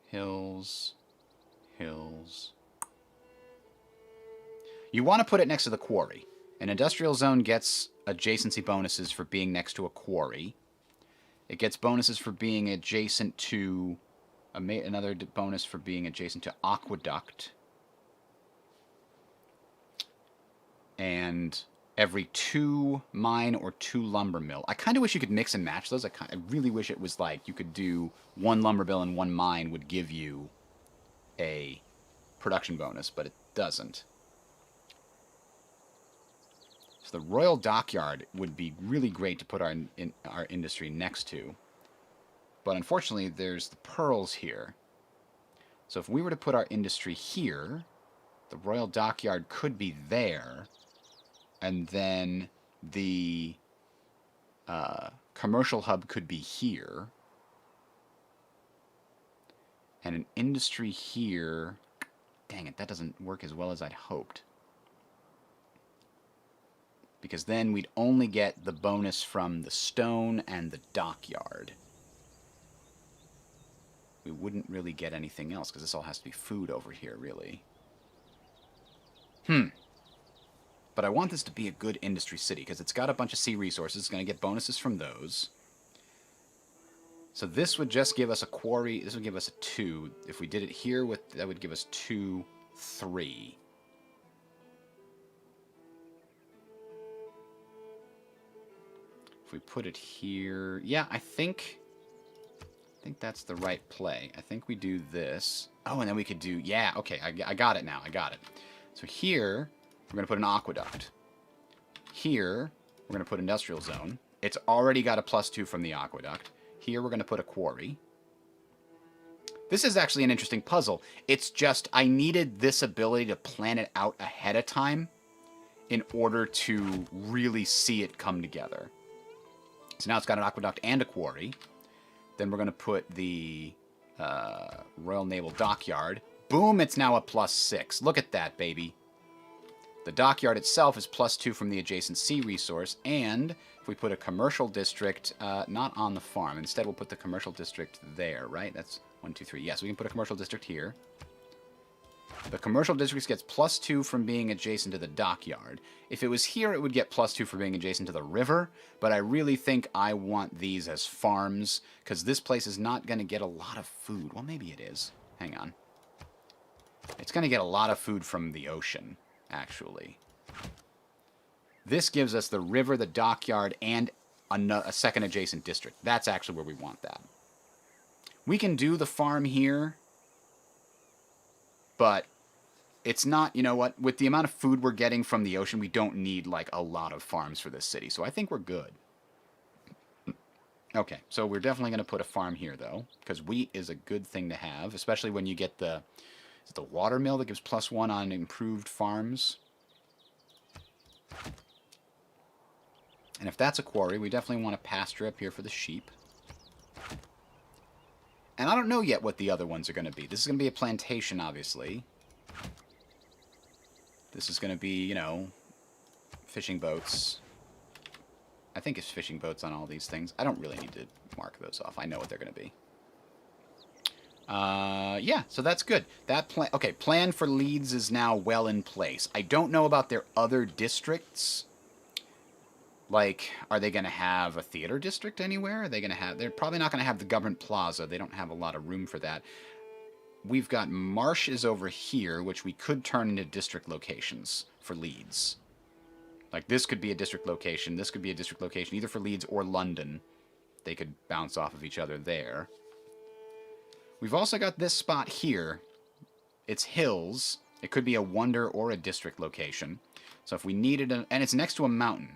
hills, hills. You want to put it next to the quarry. An industrial zone gets adjacency bonuses for being next to a quarry. It gets bonuses for being adjacent to... another bonus for being adjacent to aqueduct. And every 2 mine or 2 lumber mill. I kind of wish you could mix and match those. I really wish it was like you could do 1 lumber mill and 1 mine would give you a production bonus, but it doesn't. So the Royal Dockyard would be really great to put our industry next to. But unfortunately, there's the pearls here. So if we were to put our industry here, the Royal Dockyard could be there. And then the commercial hub could be here. And an industry here... Dang it, that doesn't work as well as I'd hoped. Because then we'd only get the bonus from the stone and the dockyard. We wouldn't really get anything else, because this all has to be food over here, really. But I want this to be a good industry city, because it's got a bunch of sea resources. It's going to get bonuses from those. So this would just give us a quarry. This would give us a 2. If we did it here, that would give us 2, 3. If we put it here... Yeah, I think that's the right play. I think we do this. Oh, and then we could do... Yeah, okay, I got it now. I got it. So here... We're going to put an aqueduct. Here, we're going to put industrial zone. It's already got a +2 from the aqueduct. Here, we're going to put a quarry. This is actually an interesting puzzle. It's just I needed this ability to plan it out ahead of time in order to really see it come together. So now it's got an aqueduct and a quarry. Then we're going to put the Royal Naval Dockyard. Boom, it's now a +6. Look at that, baby. The dockyard itself is +2 from the adjacent sea resource, and if we put a commercial district, not on the farm, instead we'll put the commercial district there, right? That's 1, 2, 3. Yes, we can put a commercial district here. The commercial district gets +2 from being adjacent to the dockyard. If it was here, it would get +2 for being adjacent to the river, but I really think I want these as farms, because this place is not going to get a lot of food. Well, maybe it is. Hang on. It's going to get a lot of food from the ocean, actually. This gives us the river, the dockyard, and a second adjacent district. That's actually where we want that. We can do the farm here, but it's not, you know what, with the amount of food we're getting from the ocean, we don't need, like, a lot of farms for this city. So I think we're good. Okay, so we're definitely going to put a farm here, though, because wheat is a good thing to have, especially when you get the water mill that gives +1 on improved farms. And if that's a quarry, we definitely want a pasture up here for the sheep. And I don't know yet what the other ones are going to be. This is going to be a plantation, obviously. This is going to be, you know, fishing boats. I think it's fishing boats on all these things. I don't really need to mark those off. I know what they're going to be. Yeah, so that's good. That plan for Leeds is now well in place. I don't know about their other districts. Like, are they going to have a theater district anywhere? Are they going to have... They're probably not going to have the government plaza. They don't have a lot of room for that. We've got marshes over here, which we could turn into district locations for Leeds. Like, this could be a district location. This could be a district location, either for Leeds or London. They could bounce off of each other there. We've also got this spot here. It's hills. It could be a wonder or a district location. So if we needed an... And it's next to a mountain.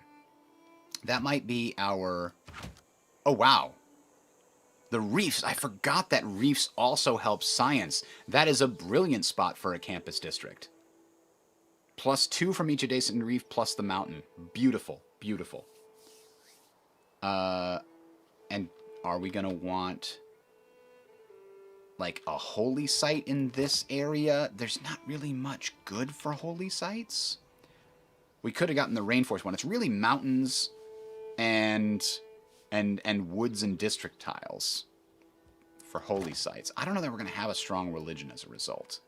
That might be our... Oh, wow. The reefs. I forgot that reefs also help science. That is a brilliant spot for a campus district. +2 from each adjacent reef plus the mountain. Beautiful. Beautiful. And are we going to want... like a holy site in this area? There's not really much good for holy sites. We could have gotten the rainforest one. It's really mountains and woods and district tiles for holy sites. I don't know that we're going to have a strong religion as a result.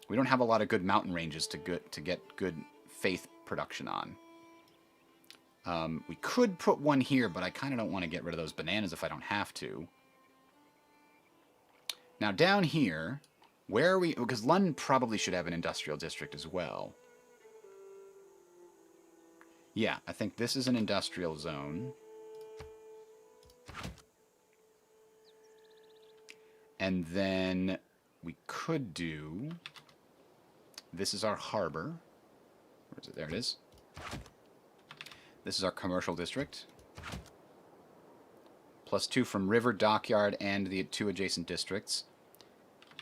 We don't have a lot of good mountain ranges to get good faith production on. We could put one here, but I kind of don't want to get rid of those bananas if I don't have to. Now, down here, where are we... Because London probably should have an industrial district as well. Yeah, I think this is an industrial zone. And then we could do... This is our harbor. Where is it? There it is. This is our commercial district. +2 from river, dockyard, and the 2 adjacent districts.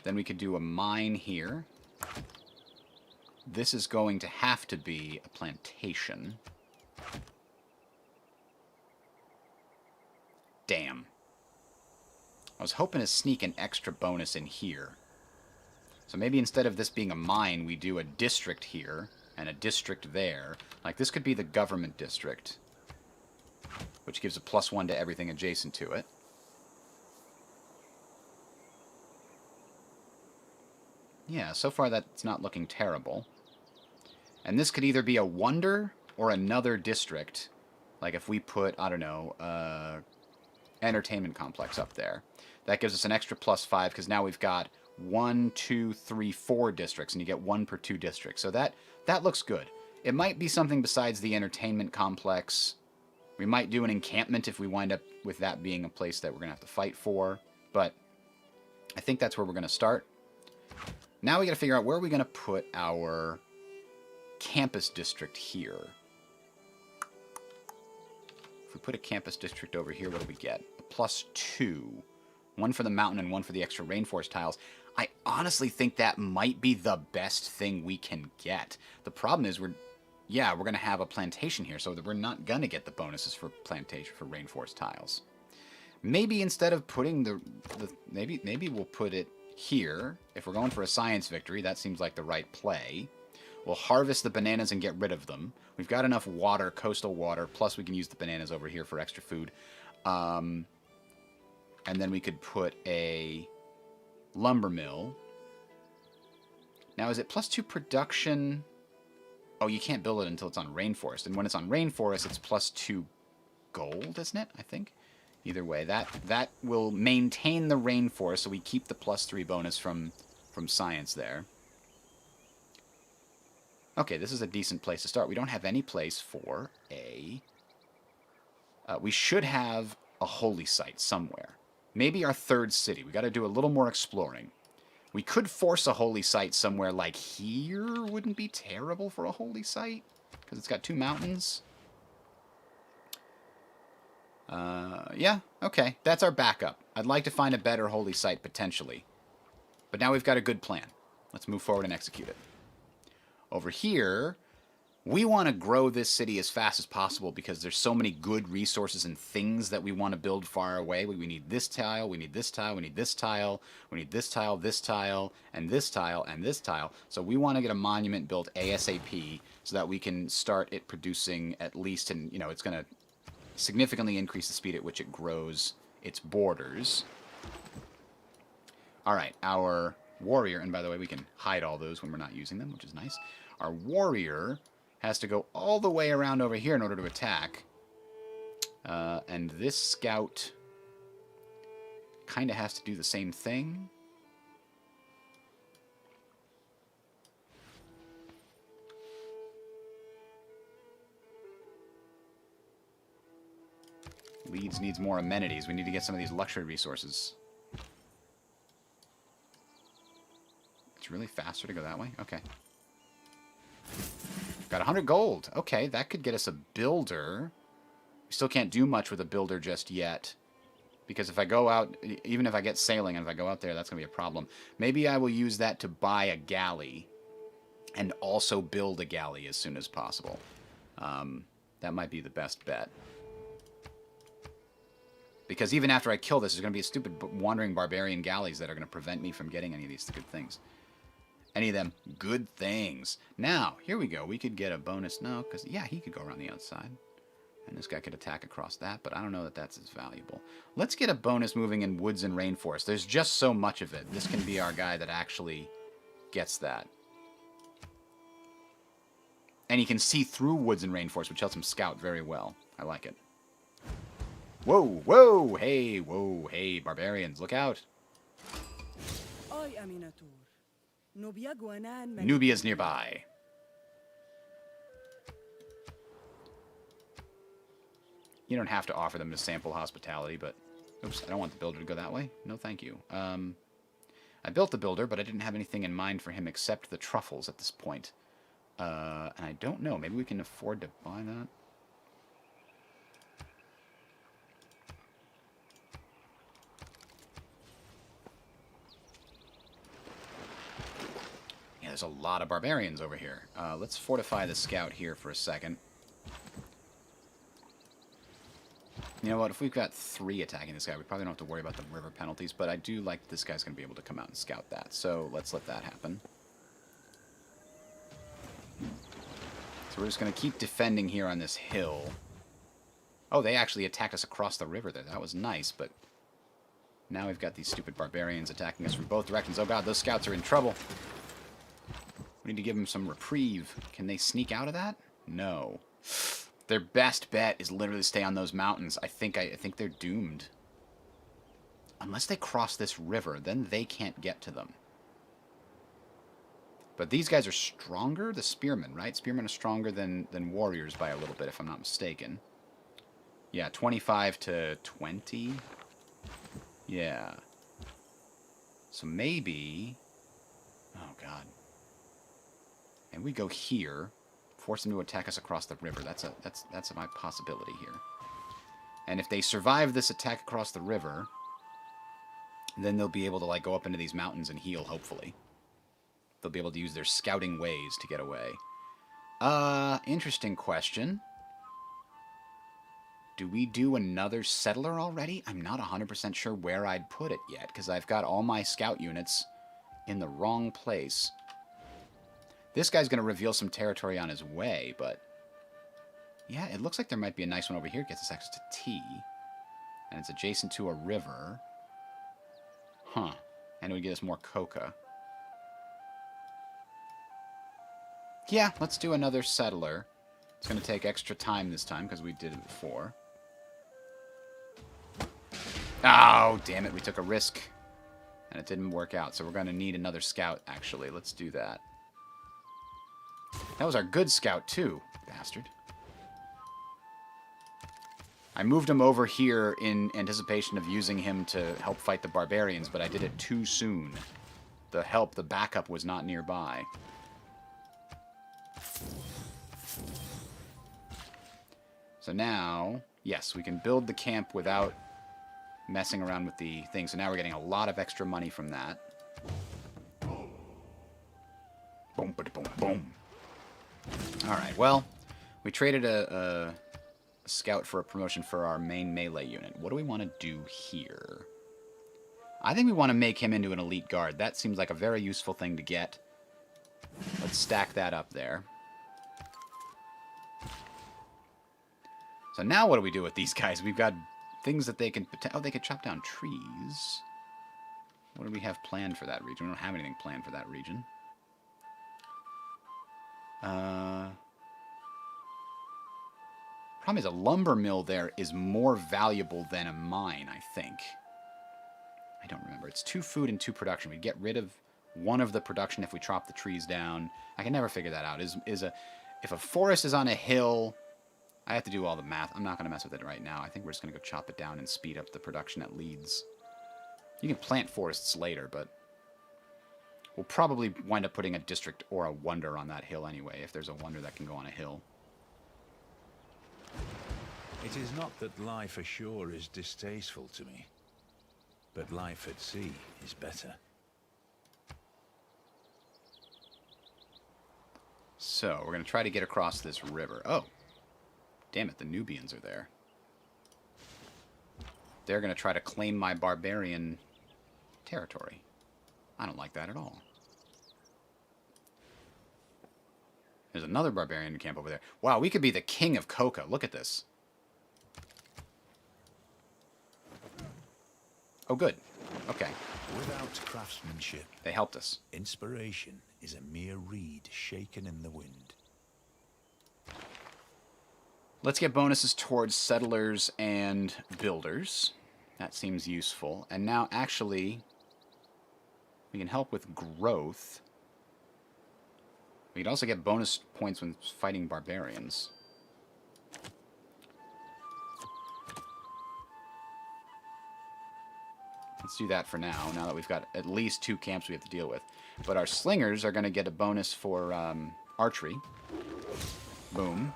Then we could do a mine here. This is going to have to be a plantation. Damn. I was hoping to sneak an extra bonus in here. So maybe instead of this being a mine, we do a district here and a district there. Like, this could be the government district, which gives a +1 to everything adjacent to it. Yeah, so far that's not looking terrible. And this could either be a wonder or another district. Like if we put, I don't know, entertainment complex up there. That gives us an extra +5 because now we've got 1, 2, 3, 4 districts, and you get 1 per 2 districts. So that looks good. It might be something besides the entertainment complex. We might do an encampment if we wind up with that being a place that we're going to have to fight for. But I think that's where we're going to start. Now we got to figure out where are we going to put our campus district here. If we put a campus district over here, what do we get? A +2. One for the mountain and one for the extra rainforest tiles. I honestly think that might be the best thing we can get. The problem is we're going to have a plantation here, so that we're not going to get the bonuses for plantation for rainforest tiles. Maybe instead of putting maybe we'll put it here. If we're going for a science victory, that seems like the right play. We'll harvest the bananas and get rid of them. We've got enough water, coastal water, plus we can use the bananas over here for extra food. And then we could put a lumber mill. Now, is it +2 production? Oh, you can't build it until it's on rainforest. And when it's on rainforest, it's +2 gold, isn't it? I think. Either way, that will maintain the rainforest, so we keep the +3 bonus from science there. Okay, this is a decent place to start. We don't have any place for a... we should have a holy site somewhere. Maybe our third city. We got to do a little more exploring. We could force a holy site somewhere like here. Wouldn't be terrible for a holy site, because it's got 2 mountains. Yeah, okay. That's our backup. I'd like to find a better holy site, potentially. But now we've got a good plan. Let's move forward and execute it. Over here, we want to grow this city as fast as possible because there's so many good resources and things that we want to build far away. We need this tile, we need this tile, we need this tile, we need this tile, this tile, and this tile, and this tile. So we want to get a monument built ASAP so that we can start it producing at least, and you know, it's going to significantly increase the speed at which it grows its borders. All right, our warrior, and by the way, we can hide all those when we're not using them, which is nice. Our warrior has to go all the way around over here in order to attack. And this scout kind of has to do the same thing. Leeds needs more amenities. We need to get some of these luxury resources. It's really faster to go that way? Okay. Got 100 gold. Okay, that could get us a builder. We still can't do much with a builder just yet. Because if I go out, even if I get sailing, and if I go out there, that's going to be a problem. Maybe I will use that to buy a galley. And also build a galley as soon as possible. That might be the best bet. Because even after I kill this, there's going to be a stupid wandering barbarian galleys that are going to prevent me from getting any of these good things. Any of them good things. Now, here we go. We could get a bonus. No, because, yeah, he could go around the outside. And this guy could attack across that, but I don't know that that's as valuable. Let's get a bonus moving in woods and rainforest. There's just so much of it. This can be our guy that actually gets that. And he can see through woods and rainforest, which helps him scout very well. I like it. Whoa, whoa, hey, barbarians, look out. Nubia's nearby. You don't have to offer them to sample hospitality, but... Oops, I don't want the builder to go that way. No, thank you. I built the builder, but I didn't have anything in mind for him except the truffles at this point. And I don't know. Maybe we can afford to buy that. Yeah, there's a lot of barbarians over here. Let's fortify the scout here for a second. You know what, if we've got 3 attacking this guy, we probably don't have to worry about the river penalties, but I do like this guy's going to be able to come out and scout that, so let's let that happen. So we're just going to keep defending here on this hill. Oh, they actually attacked us across the river there. That was nice, but now we've got these stupid barbarians attacking us from both directions. Oh god, those scouts are in trouble. We need to give them some reprieve. Can they sneak out of that? No. Their best bet is literally to stay on those mountains. I think they're doomed. Unless they cross this river, then they can't get to them. But these guys are stronger? The spearmen, right? Spearmen are stronger than warriors by a little bit, if I'm not mistaken. Yeah, 25 to 20. Yeah. So maybe... Oh, God. And we go here... Force them to attack us across the river. That's my possibility here. And if they survive this attack across the river, Then they'll be able to, like, go up into these mountains and heal, hopefully. They'll be able to use their scouting ways to get away. Interesting question. Do we do another settler already? I'm not 100% sure where I'd put it yet, because I've got all my scout units in the wrong place. This guy's going to reveal some territory on his way, but... yeah, it looks like there might be a nice one over here. It gets us access to tea. And it's adjacent to a river. Huh. And it would get us more coca. Yeah, let's do another settler. It's going to take extra time this time, because we did it before. Oh, damn it. We took a risk. And it didn't work out. So we're going to need another scout, actually. Let's do that. That was our good scout, too. Bastard. I moved him over here in anticipation of using him to help fight the barbarians, but I did it too soon. The backup was not nearby. So now, yes, we can build the camp without messing around with the thing. So now we're getting a lot of extra money from that. Boom, boom, boom, boom. Alright, well, we traded a scout for a promotion for our main melee unit. What do we want to do here? I think we want to make him into an elite guard. That seems like a very useful thing to get. Let's stack that up there. So now what do we do with these guys? We've got things that they can... oh, they could chop down trees. What do we have planned for that region? We don't have anything planned for that region. Problem is, a lumber mill there is more valuable than a mine, I think. I don't remember. It's 2 food and 2 production. We'd get rid of one of the production if we chop the trees down. I can never figure that out. If a forest is on a hill... I have to do all the math. I'm not going to mess with it right now. I think we're just going to go chop it down and speed up the production at Leeds. You can plant forests later, but we'll probably wind up putting a district or a wonder on that hill anyway, if there's a wonder that can go on a hill. It is not that life ashore is distasteful to me, but life at sea is better. So, we're going to try to get across this river. Oh! Damn it, the Nubians are there. They're going to try to claim my barbarian territory. I don't like that at all. There's another barbarian camp over there. Wow, we could be the king of coca. Look at this. Oh, good. Okay. Without craftsmanship, they helped us. Inspiration is a mere reed shaken in the wind. Let's get bonuses towards settlers and builders. That seems useful. And now, actually, we can help with growth. We can also get bonus points when fighting barbarians. Let's do that for now that we've got at least 2 camps we have to deal with. But our slingers are going to get a bonus for archery. Boom.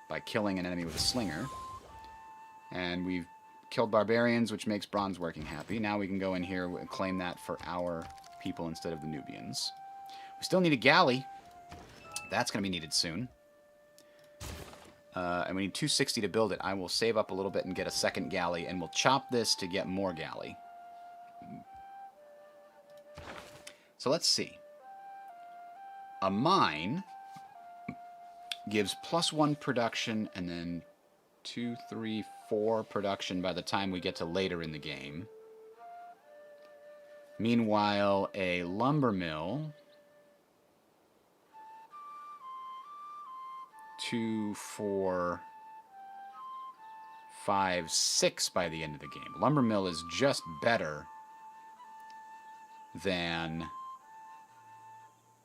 By killing an enemy with a slinger. And we've killed barbarians, which makes bronze working happy. Now we can go in here and claim that for our people instead of the Nubians. We still need a galley. That's going to be needed soon. And we need 260 to build it. I will save up a little bit and get a second galley, and we'll chop this to get more galley. So let's see. A mine gives +1 production, and then 2, 3, 4 production by the time we get to later in the game. Meanwhile, a lumber mill... 2, 4, 5, 6 by the end of the game. Lumber mill is just better than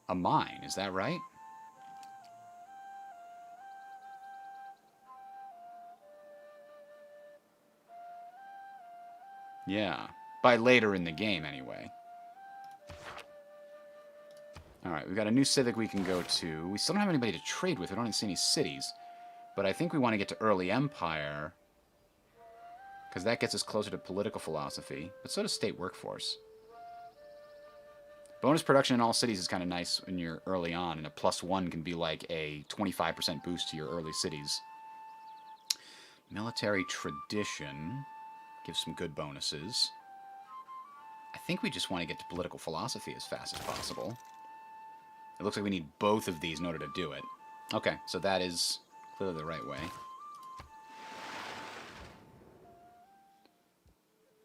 a mine. Is that right? Yeah. By later in the game, anyway. Alright, we've got a new civic we can go to. We still don't have anybody to trade with. We don't even see any cities. But I think we want to get to early Empire Because that gets us closer to political philosophy. But so does state workforce. Bonus production in all cities is kind of nice when you're early on. And a +1 can be like a 25% boost to your early cities. Military tradition gives some good bonuses. I think we just want to get to political philosophy as fast as possible. It looks like we need both of these in order to do it. Okay, so that is clearly the right way.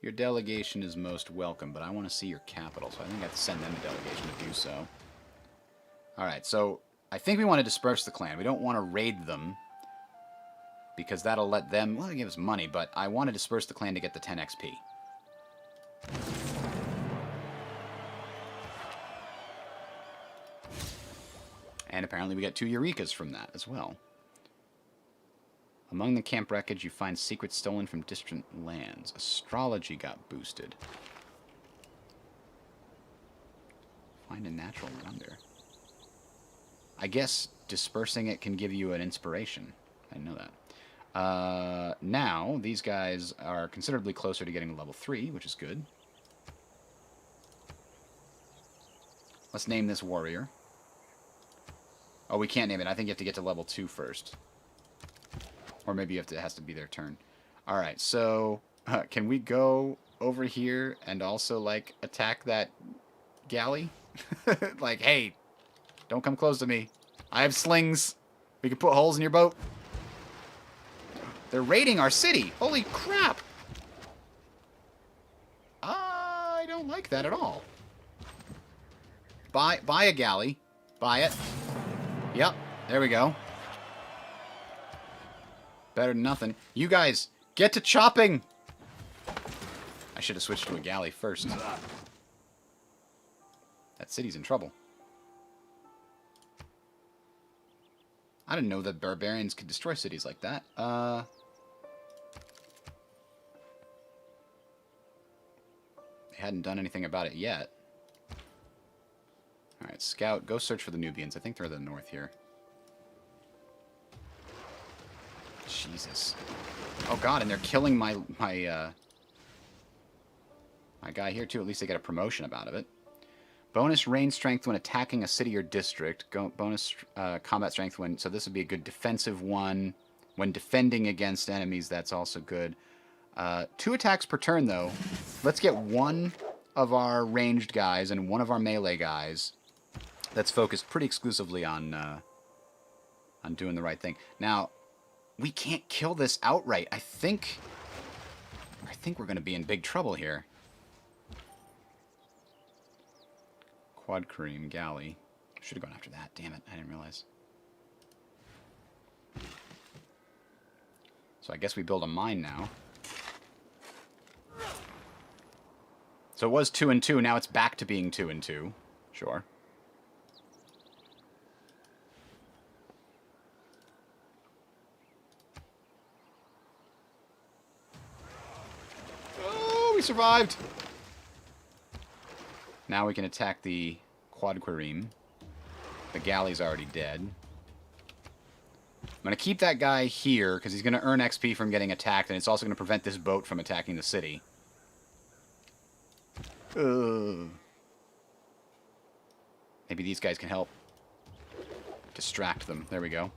Your delegation is most welcome, but I want to see your capital, so I think I have to send them a delegation to do so. Alright, so I think we want to disperse the clan. We don't want to raid them, because that'll let them, well, give us money, but I want to disperse the clan to get the 10 XP. And apparently we get 2 Eurekas from that as well. Among the camp wreckage, you find secrets stolen from distant lands. Astrology got boosted. Find a natural wonder. I guess dispersing it can give you an inspiration. I didn't know that. Now, these guys are considerably closer to getting to level 3, which is good. Let's name this warrior. Oh, we can't name it. I think you have to get to level 2 first. Or maybe you have to, it has to be their turn. Alright, so can we go over here and also, like, attack that galley? Like, hey, don't come close to me. I have slings. We can put holes in your boat. They're raiding our city. Holy crap. I don't like that at all. Buy a galley. Buy it. Yep, there we go. Better than nothing. You guys, get to chopping! I should have switched to a galley first. That city's in trouble. I didn't know that barbarians could destroy cities like that. They hadn't done anything about it yet. Alright, scout, go search for the Nubians. I think they're to the north here. Jesus. Oh god, and they're killing my guy here too. At least they get a promotion about it. Bonus range strength when attacking a city or district. Bonus combat strength when... So this would be a good defensive one. When defending against enemies, that's also good. 2 attacks per turn, though. Let's get one of our ranged guys and one of our melee guys that's focused pretty exclusively on doing the right thing. Now, we can't kill this outright. I think we're going to be in big trouble here. Quad Cream, Galley. Should have gone after that. Damn it, I didn't realize. So I guess we build a mine now. So it was 2 and 2, now it's back to being 2 and 2. Sure. Oh, we survived! Now we can attack the Quadquireme. The galley's already dead. I'm going to keep that guy here, because he's going to earn XP from getting attacked, and it's also going to prevent this boat from attacking the city. Maybe these guys can help distract them. There we go.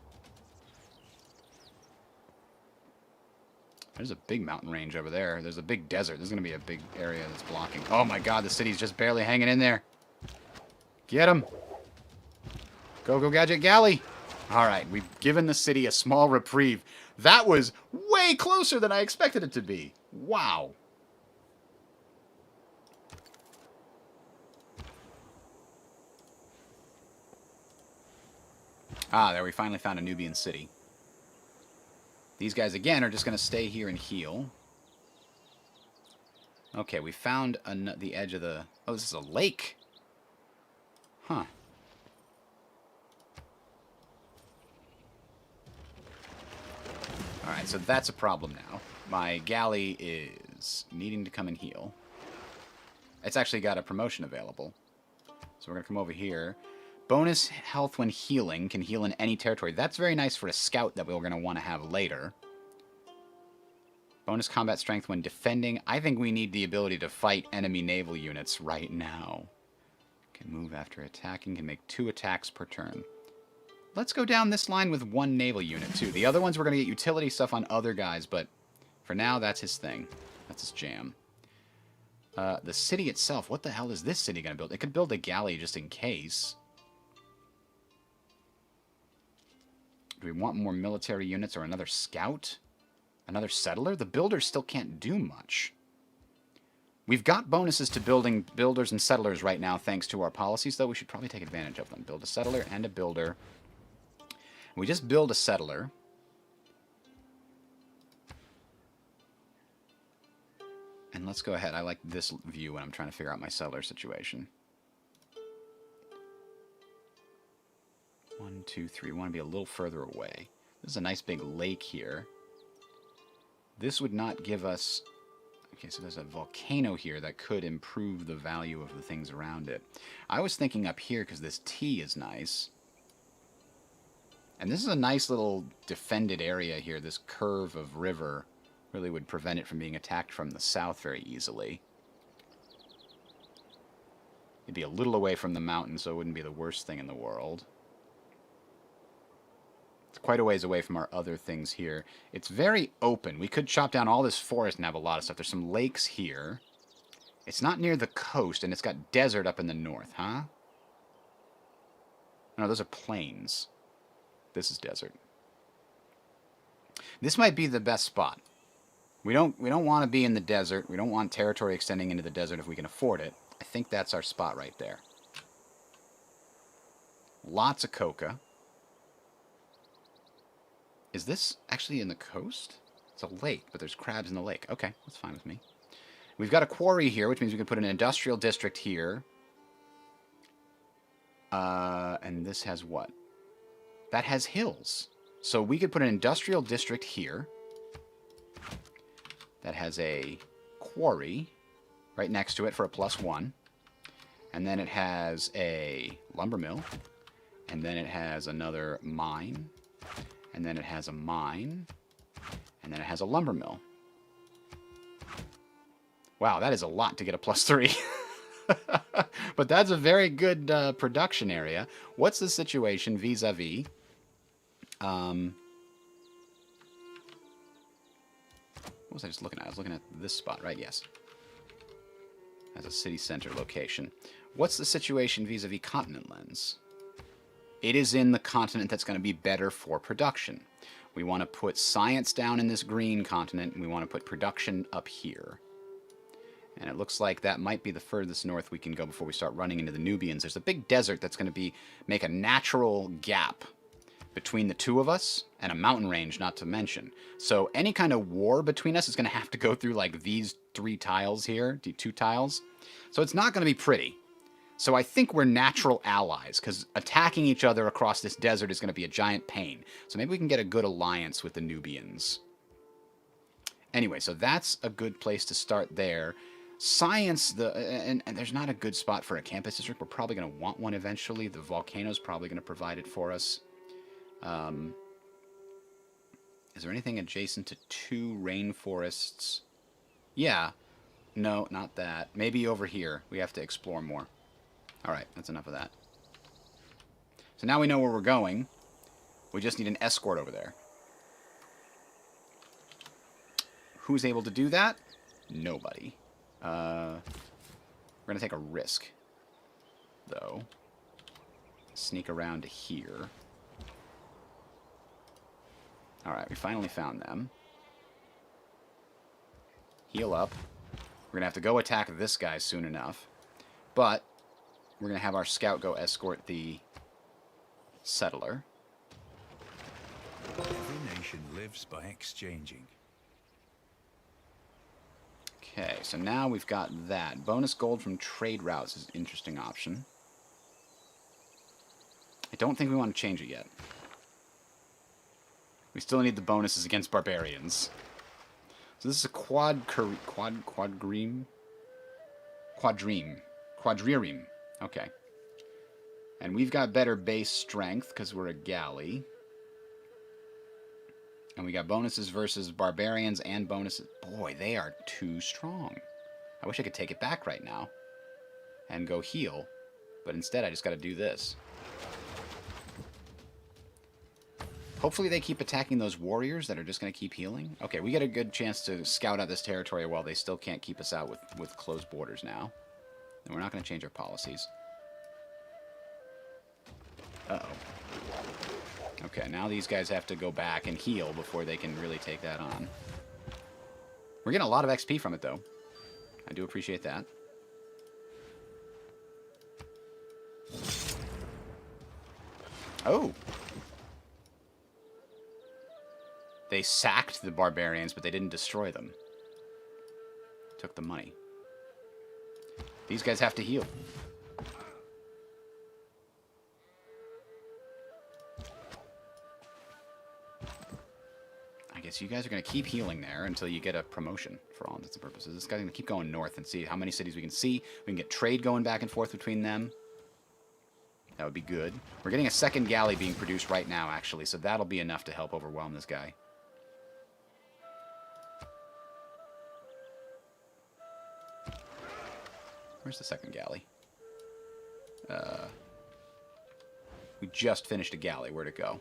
There's a big mountain range over there. There's a big desert. There's going to be a big area that's blocking. Oh my god, the city's just barely hanging in there. Get him. Go, go, Gadget Galley. Alright, we've given the city a small reprieve. That was way closer than I expected it to be. Wow. Ah, there we finally found a Nubian city. These guys, again, are just going to stay here and heal. Okay, we found the edge of the... Oh, this is a lake. Huh. Alright, so that's a problem now. My galley is needing to come and heal. It's actually got a promotion available. So we're going to come over here. Bonus health when healing. Can heal in any territory. That's very nice for a scout that we're going to want to have later. Bonus combat strength when defending. I think we need the ability to fight enemy naval units right now. Can move after attacking. Can make 2 attacks per turn. Let's go down this line with 1 naval unit, too. The other ones, we're going to get utility stuff on other guys, but for now, that's his thing. That's his jam. The city itself. What the hell is this city going to build? It could build a galley just in case. Do we want more military units or another scout? Another settler? The builders still can't do much. We've got bonuses to building builders and settlers right now thanks to our policies, though we should probably take advantage of them. Build a settler and a builder. We just build a settler. And let's go ahead. I like this view when I'm trying to figure out my settler situation. 1, 2, 3. We want to be a little further away. This is a nice big lake here. This would not give us... Okay, so there's a volcano here that could improve the value of the things around it. I was thinking up here because this T is nice. And this is a nice little defended area here. This curve of river really would prevent it from being attacked from the south very easily. It'd be a little away from the mountain, so it wouldn't be the worst thing in the world. It's quite a ways away from our other things here. It's very open. We could chop down all this forest and have a lot of stuff. There's some lakes here. It's not near the coast, and it's got desert up in the north, huh? No, those are plains. This is desert. This might be the best spot. We don't want to be in the desert. We don't want territory extending into the desert if we can afford it. I think that's our spot right there. Lots of coca. Is this actually in the coast? It's a lake, but there's crabs in the lake. Okay, that's fine with me. We've got a quarry here, which means we can put an industrial district here. And this has what? That has hills. So we could put an industrial district here. That has a quarry right next to it for a +1. And then it has a lumber mill. And then it has another mine. And then it has a mine. And then it has a lumber mill. Wow, that is a lot to get a +3. But that's a very good production area. What's the situation vis-a-vis? What was I just looking at? I was looking at this spot, right? Yes. As a city center location. What's the situation vis-a-vis continent lens? It is in the continent that's going to be better for production. We want to put science down in this green continent, and we want to put production up here. And it looks like that might be the furthest north we can go before we start running into the Nubians. There's a big desert that's going to make a natural gap between the two of us, and a mountain range, not to mention. So any kind of war between us is going to have to go through like these 3 tiles here, 2 tiles. So it's not going to be pretty. So I think we're natural allies, because attacking each other across this desert is going to be a giant pain. So maybe we can get a good alliance with the Nubians. Anyway, so that's a good place to start there. Science, and there's not a good spot for a campus district. We're probably going to want one eventually. The volcano's probably going to provide it for us. Is there anything adjacent to 2 rainforests? Yeah. No, not that. Maybe over here. We have to explore more. Alright, that's enough of that. So now we know where we're going. We just need an escort over there. Who's able to do that? Nobody. We're going to take a risk, though. Sneak around to here. Alright, we finally found them. Heal up. We're going to have to go attack this guy soon enough. But we're going to have our scout go escort the settler. Every nation lives by exchanging. Okay, so now we've got that. Bonus gold from trade routes is an interesting option. I don't think we want to change it yet. We still need the bonuses against barbarians. So this is a quadrireme. Okay. And we've got better base strength because we're a galley. And we got bonuses versus barbarians and bonuses. Boy, they are too strong. I wish I could take it back right now and go heal. But instead, I just got to do this. Hopefully they keep attacking those warriors that are just going to keep healing. Okay, we get a good chance to scout out this territory while they still can't keep us out with closed borders now. And we're not going to change our policies. Uh-oh. Okay, now these guys have to go back and heal before they can really take that on. We're getting a lot of XP from it, though. I do appreciate that. Oh! They sacked the barbarians, but they didn't destroy them. Took the money. These guys have to heal. I guess you guys are going to keep healing there until you get a promotion, for all intents and purposes. This guy's going to keep going north and see how many cities we can see. We can get trade going back and forth between them. That would be good. We're getting a second galley being produced right now, actually, so that'll be enough to help overwhelm this guy. Where's the second galley? We just finished a galley. Where'd it go?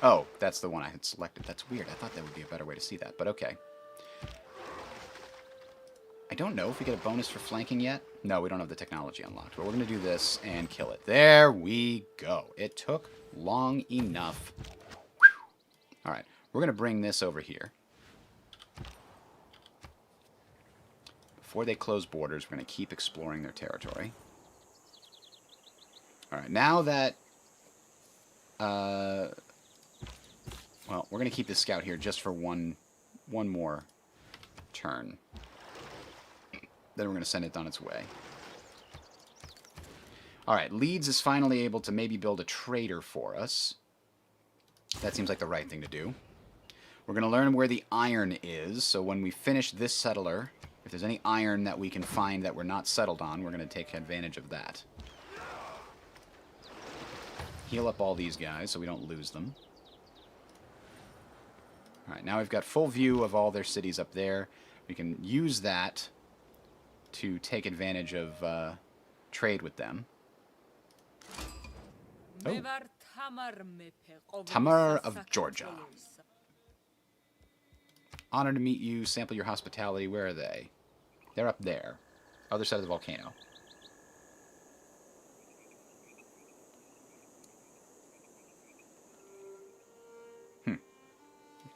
Oh, that's the one I had selected. That's weird. I thought that would be a better way to see that, but okay. I don't know if we get a bonus for flanking yet. No, we don't have the technology unlocked, but we're going to do this and kill it. There we go. It took long enough. Whew. All right, we're going to bring this over here. Before they close borders, we're going to keep exploring their territory. All right, now that... well, we're going to keep this scout here just for one more turn. Then we're going to send it on its way. Alright, Leeds is finally able to maybe build a trader for us. That seems like the right thing to do. We're going to learn where the iron is, so when we finish this settler, if there's any iron that we can find that we're not settled on, we're going to take advantage of that. Heal up all these guys so we don't lose them. Alright, now we've got full view of all their cities up there. We can use that to take advantage of trade with them. Oh. Tamar of Georgia. Honored to meet you. Sample your hospitality. Where are they? They're up there. Other side of the volcano.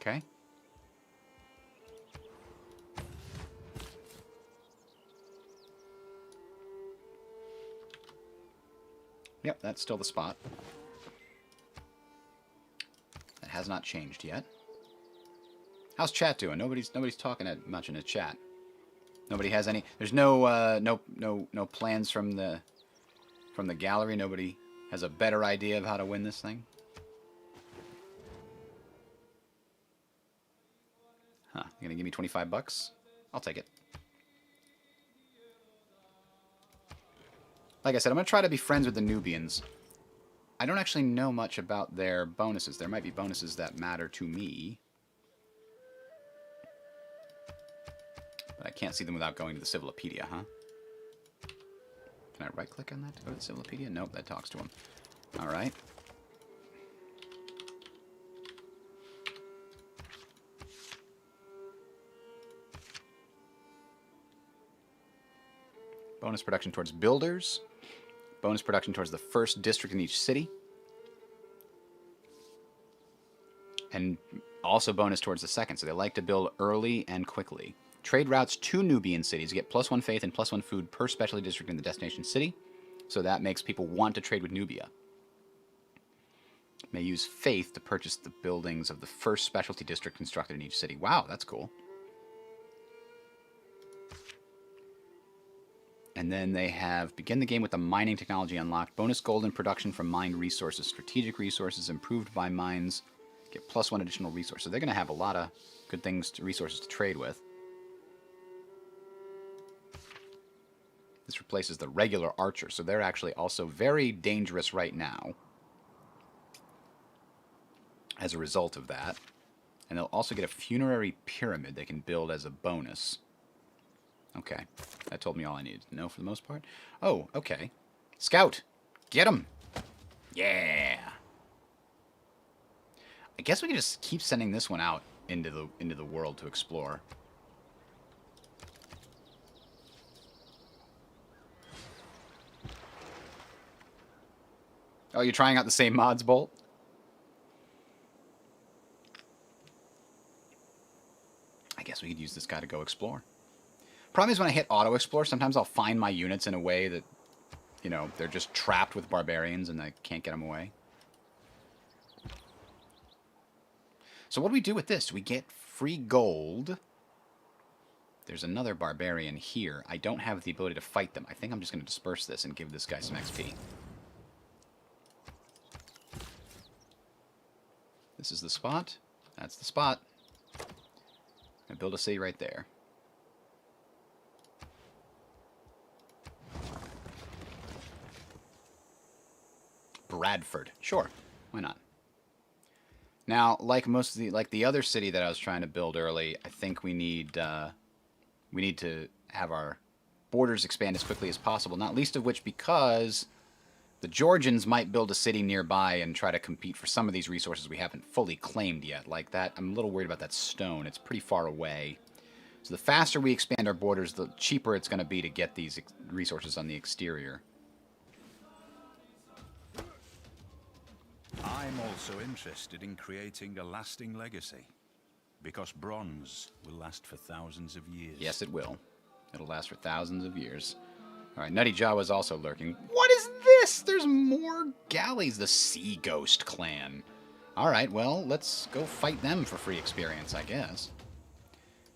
Okay. Yep, that's still the spot. That has not changed yet. How's chat doing? Nobody's talking much in the chat. Nobody has any. There's no plans from the gallery. Nobody has a better idea of how to win this thing. Huh? You gonna give me 25 bucks? I'll take it. Like I said, I'm going to try to be friends with the Nubians. I don't actually know much about their bonuses. There might be bonuses that matter to me. But I can't see them without going to the Civilopedia, huh? Can I right-click on that to go to the Civilopedia? Nope, that talks to them. Alright. Bonus production towards builders. Bonus production towards the first district in each city. And also bonus towards the second. So they like to build early and quickly. Trade routes to Nubian cities. Get +1 faith and +1 food per specialty district in the destination city. So that makes people want to trade with Nubia. May use faith to purchase the buildings of the first specialty district constructed in each city. Wow, that's cool. And then they have begin the game with the mining technology unlocked. Bonus gold in production from mined resources. Strategic resources improved by mines. Get +1 additional resource. So they're going to have a lot of good things, resources to trade with. This replaces the regular archer, so they're actually also very dangerous right now as a result of that. And they'll also get a funerary pyramid they can build as a bonus. Okay, that told me all I needed to know for the most part. Oh, okay. Scout! Get him! Yeah! I guess we can just keep sending this one out into the world to explore. Oh, you're trying out the same mods, Bolt? I guess we could use this guy to go explore. Problem is when I hit auto-explore, sometimes I'll find my units in a way that, you know, they're just trapped with barbarians and I can't get them away. So what do we do with this? Do we get free gold? There's another barbarian here. I don't have the ability to fight them. I think I'm just going to disperse this and give this guy some XP. This is the spot. That's the spot. I build a city right there. Bradford. Sure. Why not? Now, like the other city that I was trying to build early, I think we need to have our borders expand as quickly as possible. Not least of which because the Georgians might build a city nearby and try to compete for some of these resources we haven't fully claimed yet. Like that, I'm a little worried about that stone. It's pretty far away. So the faster we expand our borders, the cheaper it's going to be to get these resources on the exterior. I'm also interested in creating a lasting legacy. Because bronze will last for thousands of years. Yes, it will. It'll last for thousands of years. Alright, Nutty Jawa's also lurking. What is this? There's more galleys. The Sea Ghost clan. Alright, well, let's go fight them for free experience, I guess.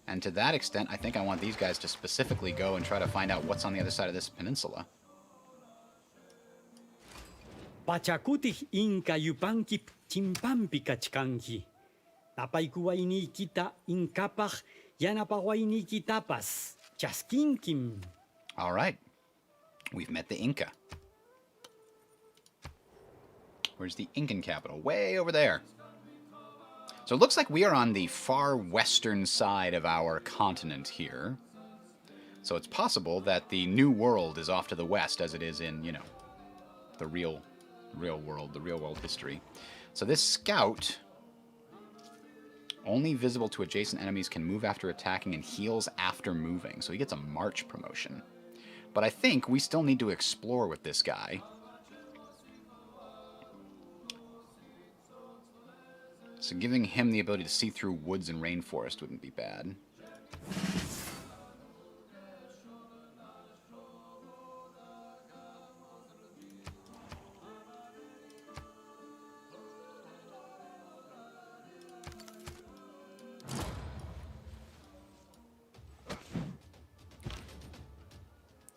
And to that extent, I think I want these guys to specifically go and try to find out what's on the other side of this peninsula. Pachakutih inka yupankip chimpampika chkanki. Tapaikuwaini kita inkapach yanapawaini kitapas. Chaskinkim. Alright. We've met the Inca. Where's the Incan capital? Way over there. So it looks like we are on the far western side of our continent here. So it's possible that the New World is off to the west, as it is in, you know, the real world history. So this scout, only visible to adjacent enemies, can move after attacking and heals after moving. So he gets a march promotion. But I think we still need to explore with this guy. So giving him the ability to see through woods and rainforest wouldn't be bad.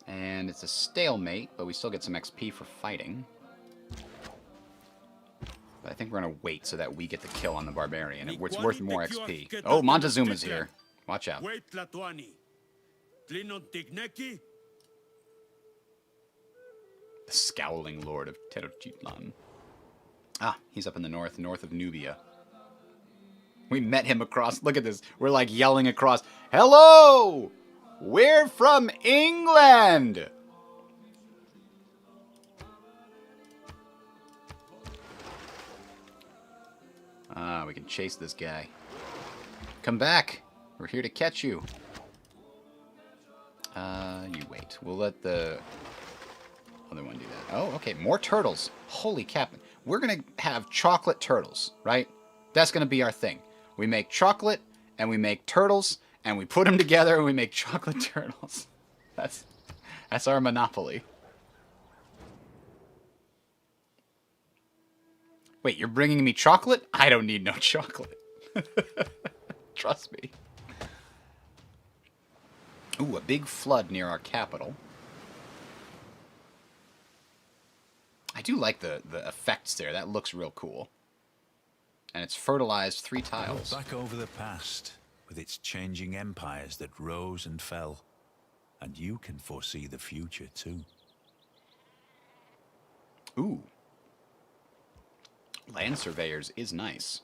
And it's a stalemate, but we still get some XP for fighting. But I think we're going to wait so that we get the kill on the barbarian. It's worth more XP. Oh, Montezuma's here. Watch out. The Scowling Lord of Tenochtitlan. Ah, he's up in the north of Nubia. We met him across... Look at this. We're like yelling across. Hello! We're from England! Ah, we can chase this guy. Come back. We're here to catch you. You wait. We'll let the other one do that. Oh, okay. More turtles. Holy Captain. We're going to have chocolate turtles, right? That's going to be our thing. We make chocolate, and we make turtles, and we put them together, and we make chocolate turtles. That's our monopoly. Wait, you're bringing me chocolate? I don't need no chocolate. Trust me. Ooh, a big flood near our capital. I do like the effects there. That looks real cool. And it's fertilized 3 tiles. Back over the past, with its changing empires that rose and fell. And you can foresee the future too. Ooh. Land surveyors is nice.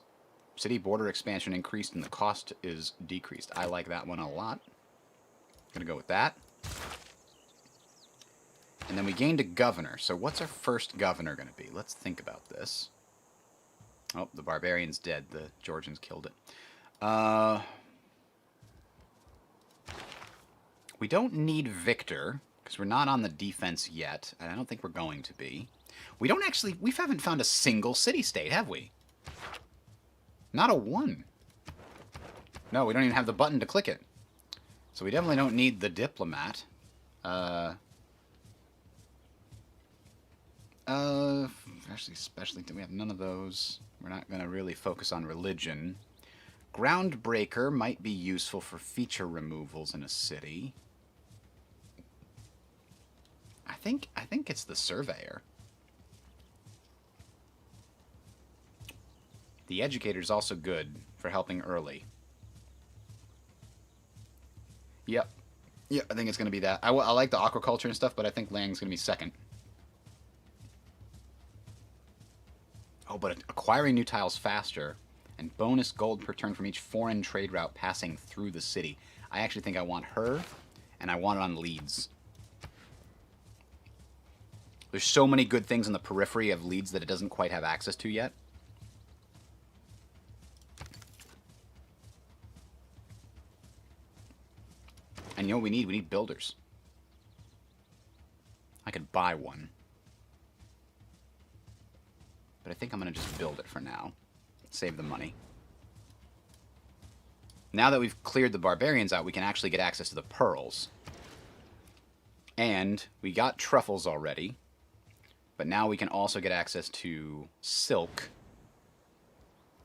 City border expansion increased and the cost is decreased. I like that one a lot. Gonna go with that. And then we gained a governor. So what's our first governor gonna be? Let's think about this. Oh, the barbarian's dead. The Georgians killed it. We don't need Victor, because we're not on the defense yet, and I don't think we're going to be. We haven't found a single city-state, have we? Not a one. No, we don't even have the button to click it. So we definitely don't need the diplomat. Especially, we have none of those. We're not going to really focus on religion. Groundbreaker might be useful for feature removals in a city. I think it's the surveyor. The educator's also good for helping early. Yep. Yeah, I think it's going to be that. I like the aquaculture and stuff, but I think land's going to be second. Oh, but acquiring new tiles faster and bonus gold per turn from each foreign trade route passing through the city. I actually think I want her, and I want it on Leeds. There's so many good things in the periphery of Leeds that it doesn't quite have access to yet. And you know what we need? We need builders. I could buy one. But I think I'm going to just build it for now. Save the money. Now that we've cleared the barbarians out, we can actually get access to the pearls. And we got truffles already. But now we can also get access to silk.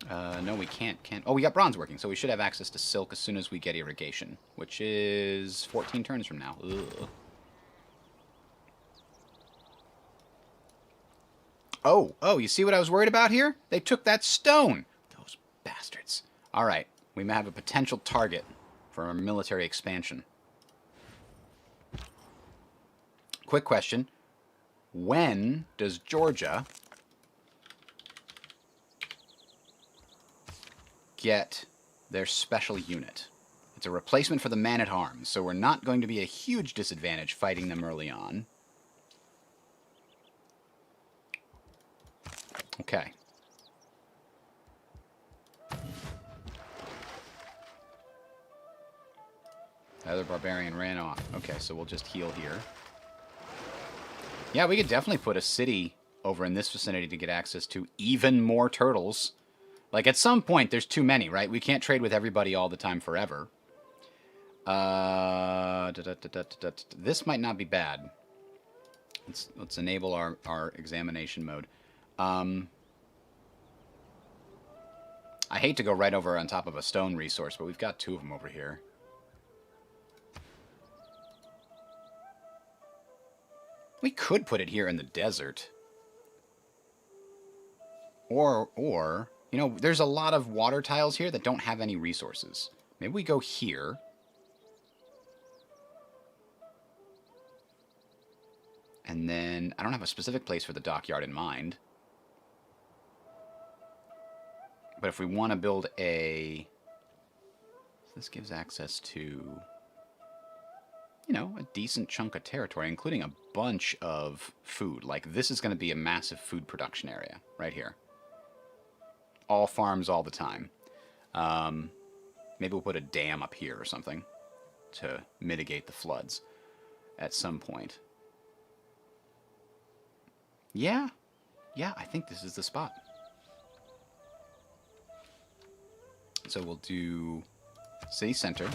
No, we can't. Oh, we got bronze working, so we should have access to silk as soon as we get irrigation, which is 14 turns from now. Ugh. Oh, you see what I was worried about here? They took that stone. Those bastards. All right, we may have a potential target for our military expansion. Quick question. When does Georgia get their special unit? It's a replacement for the man-at-arms, so we're not going to be a huge disadvantage fighting them early on. Okay. The other barbarian ran off. Okay, so we'll just heal here. Yeah, we could definitely put a city over in this vicinity to get access to even more turtles. Like, at some point, there's too many, right? We can't trade with everybody all the time forever. This might not be bad. Let's enable our examination mode. I hate to go right over on top of a stone resource, but we've got two of them over here. We could put it here in the desert. Or, you know, there's a lot of water tiles here that don't have any resources. Maybe we go here. And then, I don't have a specific place for the dockyard in mind. But if we want to build a... This gives access to, you know, a decent chunk of territory, including a bunch of food. Like, this is going to be a massive food production area right here. All farms all the time. Maybe we'll put a dam up here or something to mitigate the floods at some point. Yeah, I think this is the spot. So we'll do city center.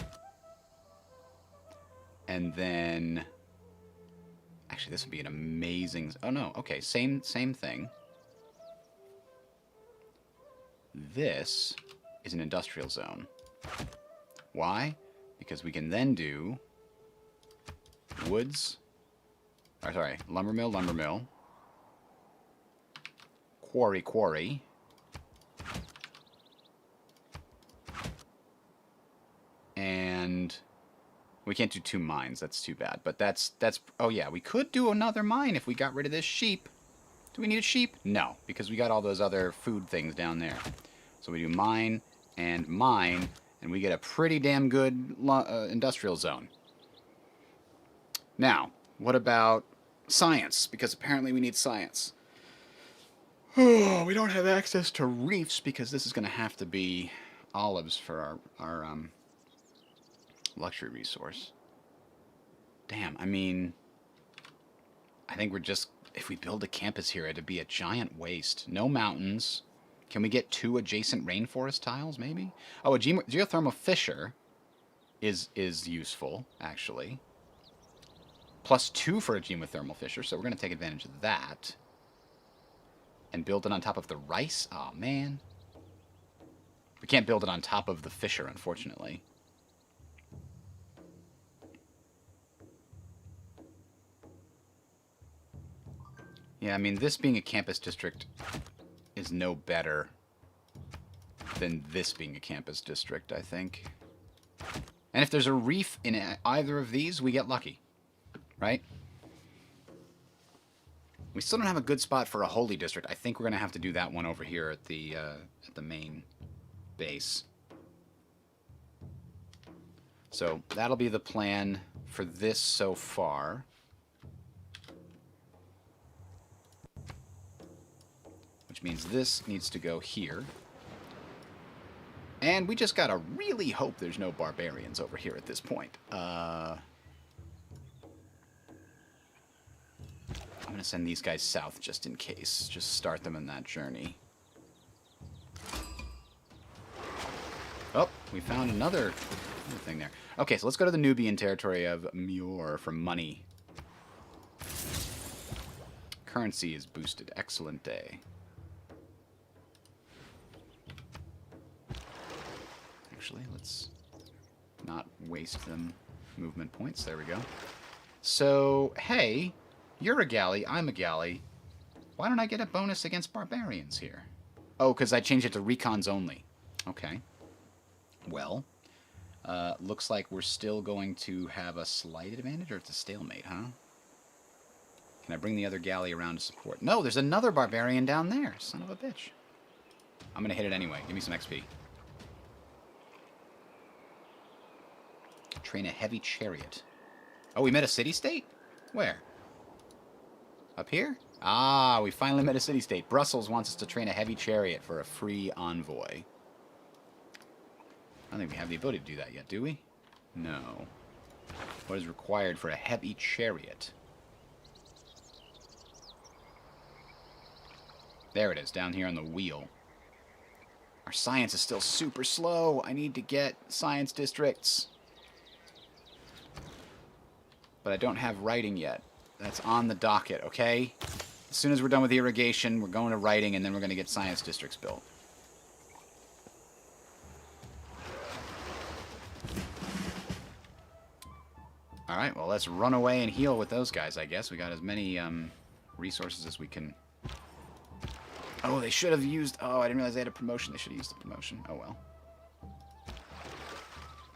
And then... Actually, this would be an amazing... Oh, no. Okay, same thing. This is an industrial zone. Why? Because we can then do... Woods... Or, sorry, lumber mill. Quarry. And We can't do 2 mines. That's too bad. But that's... Oh, yeah. We could do another mine if we got rid of this sheep. Do we need a sheep? No, because we got all those other food things down there. So we do mine, and we get a pretty damn good industrial zone. Now, what about science? Because apparently we need science. Oh, we don't have access to reefs because this is going to have to be olives for our luxury resource. Damn, I mean, I think we're just... If we build a campus here, it'd be a giant waste. No mountains. Can we get 2 adjacent rainforest tiles, maybe? Oh, a geothermal fissure is useful, actually. +2 for a geothermal fissure, so we're going to take advantage of that. And build it on top of the rice? Oh, man. We can't build it on top of the fissure, unfortunately. Yeah, I mean, this being a campus district is no better than this being a campus district, I think. And if there's a reef in either of these, we get lucky. Right? We still don't have a good spot for a holy district. I think we're going to have to do that one over here at the main base. So that'll be the plan for this so far. Which means this needs to go here. And we just gotta really hope there's no barbarians over here at this point. I'm gonna send these guys south just in case. Just start them in that journey. Oh, we found another thing there. Okay, so let's go to the Nubian territory of Muir for money. Currency is boosted. Excellent day. Actually, let's not waste them movement points. There we go. So, hey, you're a galley, I'm a galley. Why don't I get a bonus against barbarians here? Oh, because I changed it to recons only. Okay. Well, looks like we're still going to have a slight advantage, or it's a stalemate, huh? Can I bring the other galley around to support? No, there's another barbarian down there. Son of a bitch. I'm going to hit it anyway. Give me some XP. Train a heavy chariot. Oh, we met a city-state? Where? Up here? Ah, we finally met a city-state. Brussels wants us to train a heavy chariot for a free envoy. I don't think we have the ability to do that yet, do we? No. What is required for a heavy chariot? There it is, down here on the wheel. Our science is still super slow. I need to get science districts. But I don't have writing yet. That's on the docket, okay? As soon as we're done with irrigation, we're going to writing, and then we're going to get science districts built. Alright, well, let's run away and heal with those guys, I guess. We got as many resources as we can. Oh, they should have used... Oh, I didn't realize they had a promotion. They should have used the promotion. Oh, well.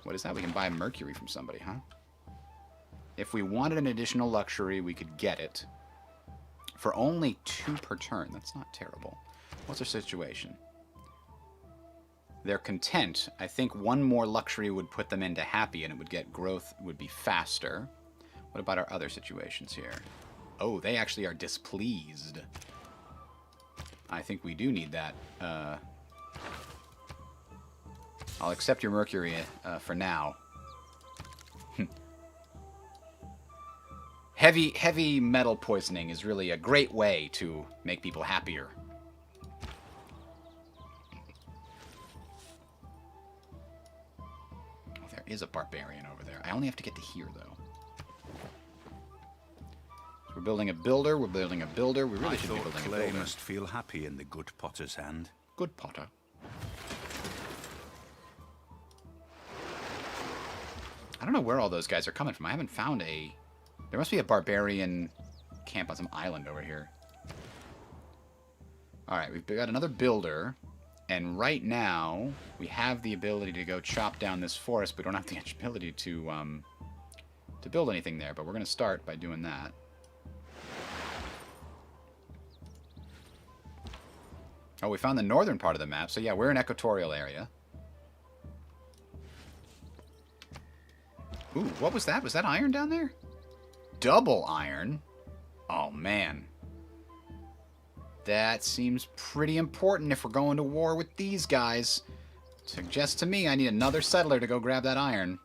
What is that? We can buy mercury from somebody, huh? If we wanted an additional luxury, we could get it. For only 2 per turn. That's not terrible. What's their situation? They're content. I think 1 more luxury would put them into happy, and it would get growth would be faster. What about our other situations here? Oh, they actually are displeased. I think we do need that. I'll accept your mercury for now. Heavy metal poisoning is really a great way to make people happier. Oh, there is a barbarian over there. I only have to get to here, though. So we're building a builder. We're building a builder. We really should be building a builder. Clay must feel happy in the good potter's hand. Good potter. I don't know where all those guys are coming from. I haven't found a... There must be a barbarian camp on some island over here. Alright, we've got another builder. And right now, we have the ability to go chop down this forest, but we don't have the ability to to build anything there, but we're going to start by doing that. Oh, we found the northern part of the map. So yeah, we're in equatorial area. Ooh, what was that? Was that iron down there? Double iron? Oh, man. That seems pretty important if we're going to war with these guys. Suggests to me I need another settler to go grab that iron.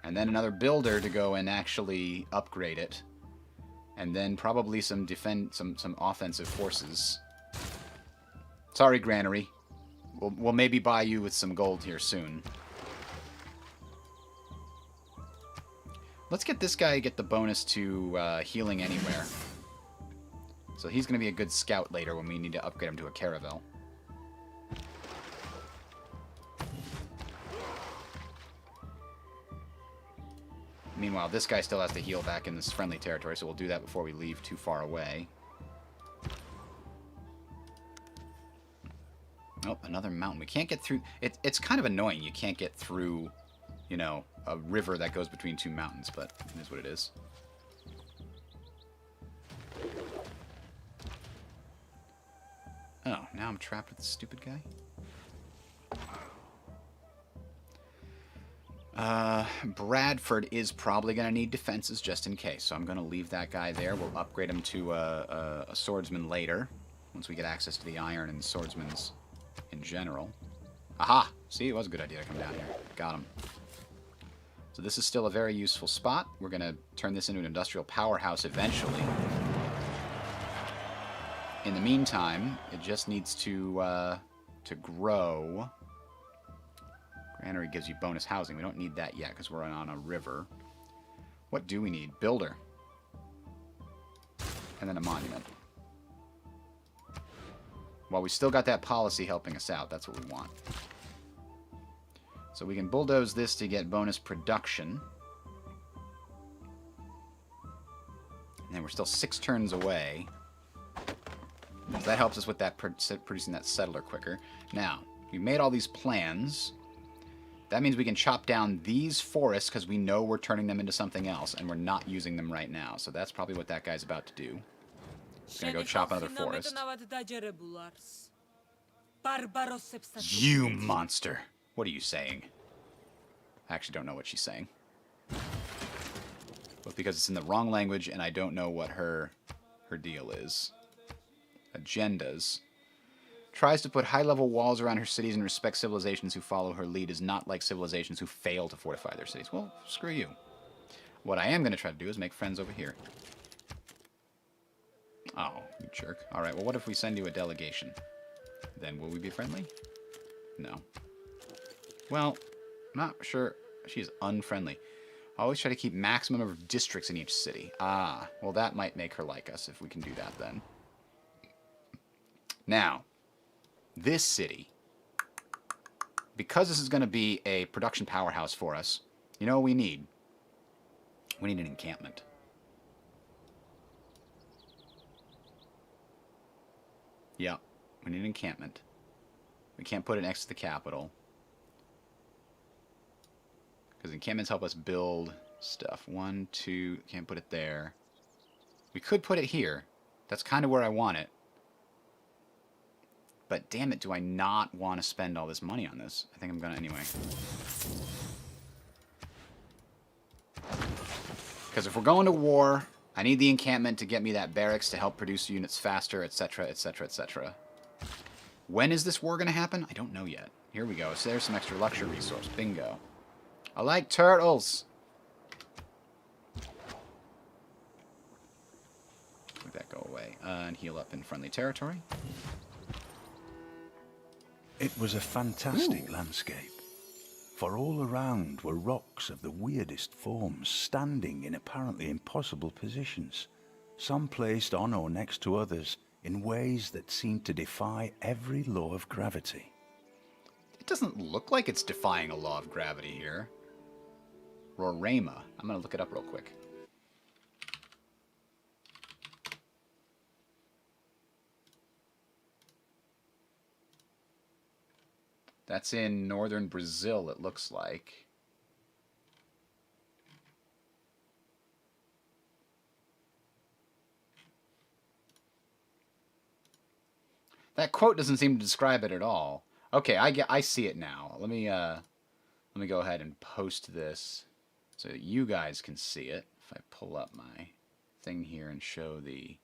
And then another builder to go and actually upgrade it. And then probably some offensive forces. Sorry, Granary. We'll maybe buy you with some gold here soon. Let's get this guy get the bonus to healing anywhere. So he's going to be a good scout later when we need to upgrade him to a caravel. Meanwhile, this guy still has to heal back in this friendly territory, so we'll do that before we leave too far away. Oh, another mountain. We can't get through... It's kind of annoying you can't get through, you know, a river that goes between two mountains, but it is what it is. Oh, now I'm trapped with this stupid guy? Bradford is probably going to need defenses just in case, so I'm going to leave that guy there. We'll upgrade him to a swordsman later, once we get access to the iron and swordsman's in general. Aha! See, it was a good idea to come down here. Got him. So this is still a very useful spot. We're going to turn this into an industrial powerhouse eventually. In the meantime, it just needs to grow. Granary gives you bonus housing. We don't need that yet because we're on a river. What do we need? Builder. And then a monument. While we still got that policy helping us out, that's what we want. So we can bulldoze this to get bonus production. And then we're still 6 turns away. So that helps us with that producing that settler quicker. Now, we've made all these plans. That means we can chop down these forests because we know we're turning them into something else, and we're not using them right now. So that's probably what that guy's about to do. He's going to go chop another forest. You monster! What are you saying? I actually don't know what she's saying. Both because it's in the wrong language, and I don't know what her deal is. Agendas. Tries to put high-level walls around her cities and respects civilizations who follow her lead, is not like civilizations who fail to fortify their cities. Well, screw you. What I am going to try to do is make friends over here. Oh, you jerk. Alright, well, what if we send you a delegation? Then will we be friendly? No. Well, I'm not sure. She's unfriendly. Always try to keep maximum number of districts in each city. Ah, well, that might make her like us if we can do that then. Now, this city, because this is going to be a production powerhouse for us, you know what we need? We need an encampment. Yeah, we need an encampment. We can't put it next to the capital. Because encampments help us build stuff. 1, 2, can't put it there. We could put it here. That's kind of where I want it. But damn it, do I not want to spend all this money on this? I think I'm going to anyway. Because if we're going to war, I need the encampment to get me that barracks to help produce units faster, etc., etc., etc. When is this war going to happen? I don't know yet. Here we go. So there's some extra luxury resource. Bingo. I like turtles. Let that go away. And heal up in friendly territory. It was a fantastic landscape, for all around were rocks of the weirdest forms standing in apparently impossible positions, some placed on or next to others in ways that seemed to defy every law of gravity. It doesn't look like it's defying a law of gravity here. Roraima. I'm going to look it up real quick. That's in northern Brazil, it looks like. That quote doesn't seem to describe it at all. Okay, I see it now. Let me go ahead and post this so that you guys can see it. If I pull up my thing here and show the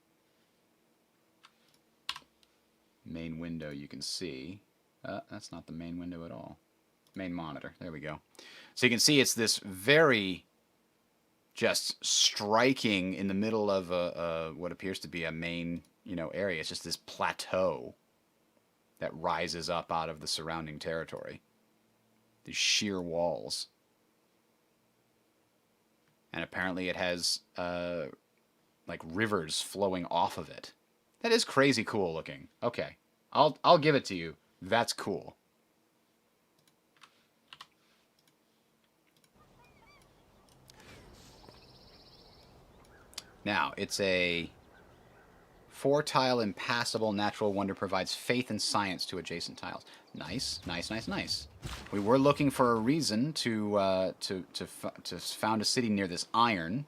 main window, you can see. That's not the main window at all. Main monitor. There we go. So you can see it's this very just striking in the middle of what appears to be a main, area. It's just this plateau that rises up out of the surrounding territory. These sheer walls. And apparently it has like rivers flowing off of it. That is crazy cool looking. Okay. I'll give it to you. That's cool. Now, it's a 4-tile impassable natural wonder, provides faith and science to adjacent tiles. Nice, nice, nice, nice. We were looking for a reason to found a city near this iron.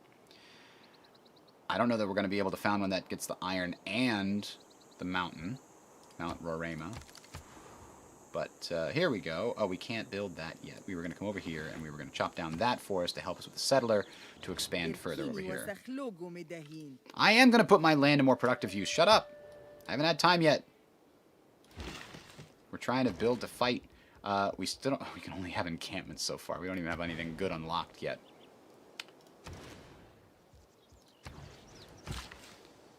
I don't know that we're going to be able to found one that gets the iron and the mountain, Mount Rorema. But here we go. Oh, we can't build that yet. We were going to come over here, and we were going to chop down that forest to help us with the settler to expand further over here. I am going to put my land in more productive use. Shut up. I haven't had time yet. We're trying to build to fight. We still don't... We can only have encampments so far. We don't even have anything good unlocked yet.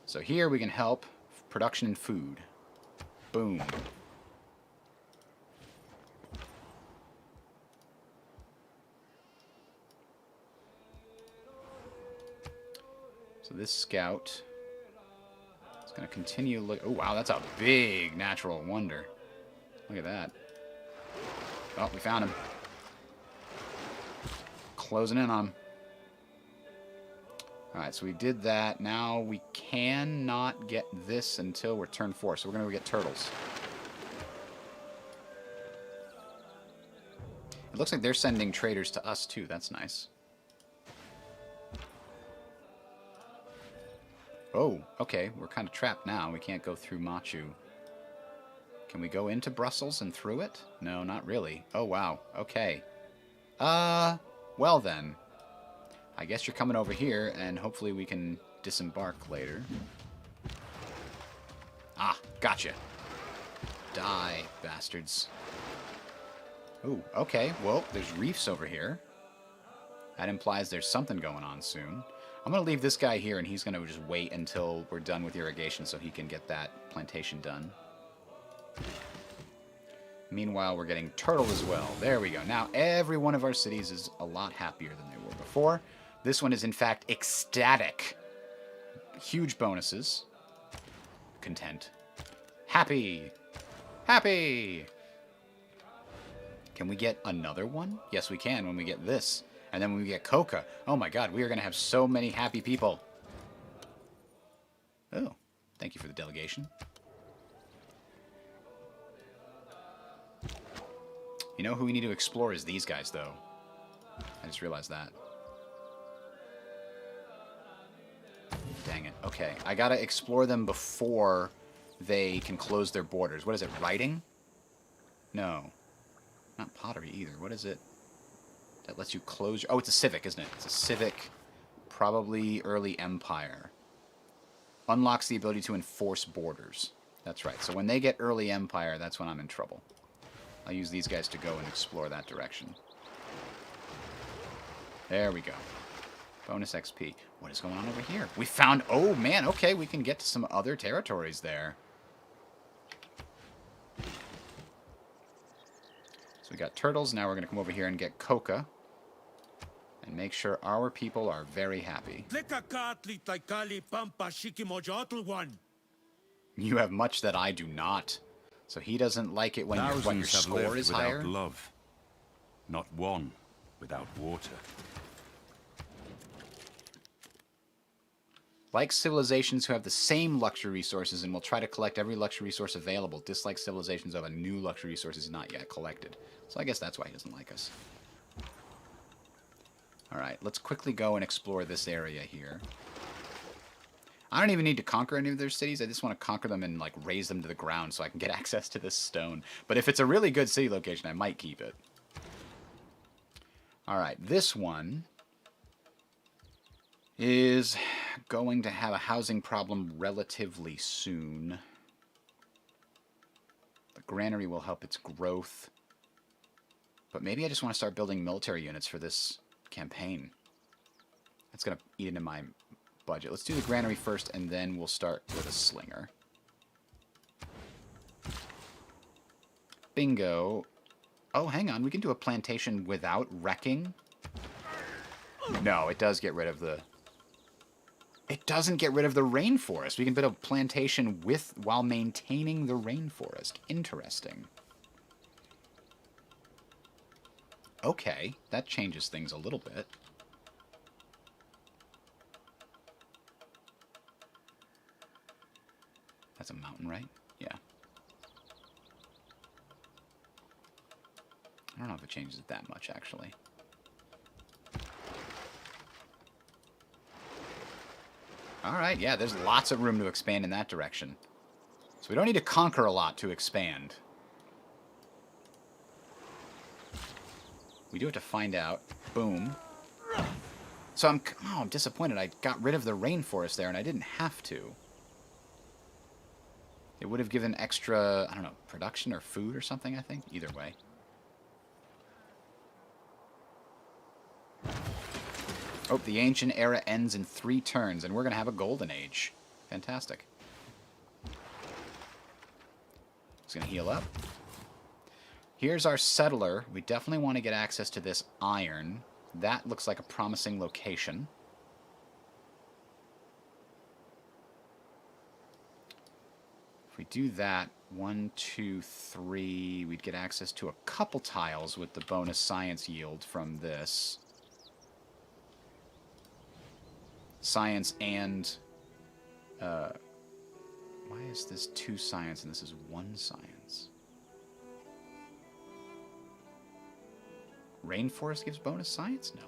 So here we can help production and food. Boom. So this scout is going to continue look. Oh wow, that's a big natural wonder. Look at that. Oh, we found him. Closing in on him. Alright, so we did that. Now we cannot get this until we're turn 4. So we're going to go get turtles. It looks like they're sending traders to us too. That's nice. Oh, okay. We're kind of trapped now. We can't go through Machu. Can we go into Brussels and through it? No, not really. Oh, wow. Okay. Well then. I guess you're coming over here, and hopefully we can disembark later. Ah, gotcha. Die, bastards. Ooh, okay. Well, there's reefs over here. That implies there's something going on soon. I'm going to leave this guy here, and he's going to just wait until we're done with irrigation so he can get that plantation done. Meanwhile, we're getting turtle as well. There we go. Now, every one of our cities is a lot happier than they were before. This one is, in fact, ecstatic. Huge bonuses. Content. Happy. Happy. Can we get another one? Yes, we can when we get this. And then when we get coca. Oh my god, we are going to have so many happy people. Oh, thank you for the delegation. You know who we need to explore is these guys, though. I just realized that. Dang it. Okay, I gotta explore them before they can close their borders. What is it, writing? No. Not pottery either. What is it that lets you close your... Oh, it's a civic, isn't it? It's a civic, probably early empire. Unlocks the ability to enforce borders. That's right. So when they get early empire, that's when I'm in trouble. I'll use these guys to go and explore that direction. There we go. Bonus XP. What is going on over here? We found... Oh, man. Okay, we can get to some other territories there. So we got turtles. Now we're going to come over here and get coca. And make sure our people are very happy. You have much that I do not. So he doesn't like it when your score is higher? Without love. Not one without water. Like civilizations who have the same luxury resources and will try to collect every luxury resource available. Dislike civilizations who have a new luxury resources not yet collected. So I guess that's why he doesn't like us. Alright, let's quickly go and explore this area here. I don't even need to conquer any of their cities. I just want to conquer them and like raise them to the ground so I can get access to this stone. But if it's a really good city location, I might keep it. All right, this one is going to have a housing problem relatively soon. The granary will help its growth. But maybe I just want to start building military units for this campaign. That's going to eat into my budget. Let's do the granary first, and then we'll start with a slinger. Bingo. Oh, hang on. We can do a plantation without wrecking. No, it does get rid of the... It doesn't get rid of the rainforest. We can build a plantation while maintaining the rainforest. Interesting. Okay, that changes things a little bit. That's a mountain, right? Yeah. I don't know if it changes it that much, actually. Alright, yeah, there's lots of room to expand in that direction. So we don't need to conquer a lot to expand. We do have to find out. Boom. So I'm disappointed. I got rid of the rainforest there, and I didn't have to. It would have given extra, I don't know, production or food or something, I think. Either way. Oh, the ancient era ends in 3 turns, and we're going to have a golden age. Fantastic. Just going to heal up. Here's our settler. We definitely want to get access to this iron. That looks like a promising location. If we do that, 1, 2, 3, we'd get access to a couple tiles with the bonus science yield from this. Science and... why is this 2 science and this is 1 science? Rainforest gives bonus science? No.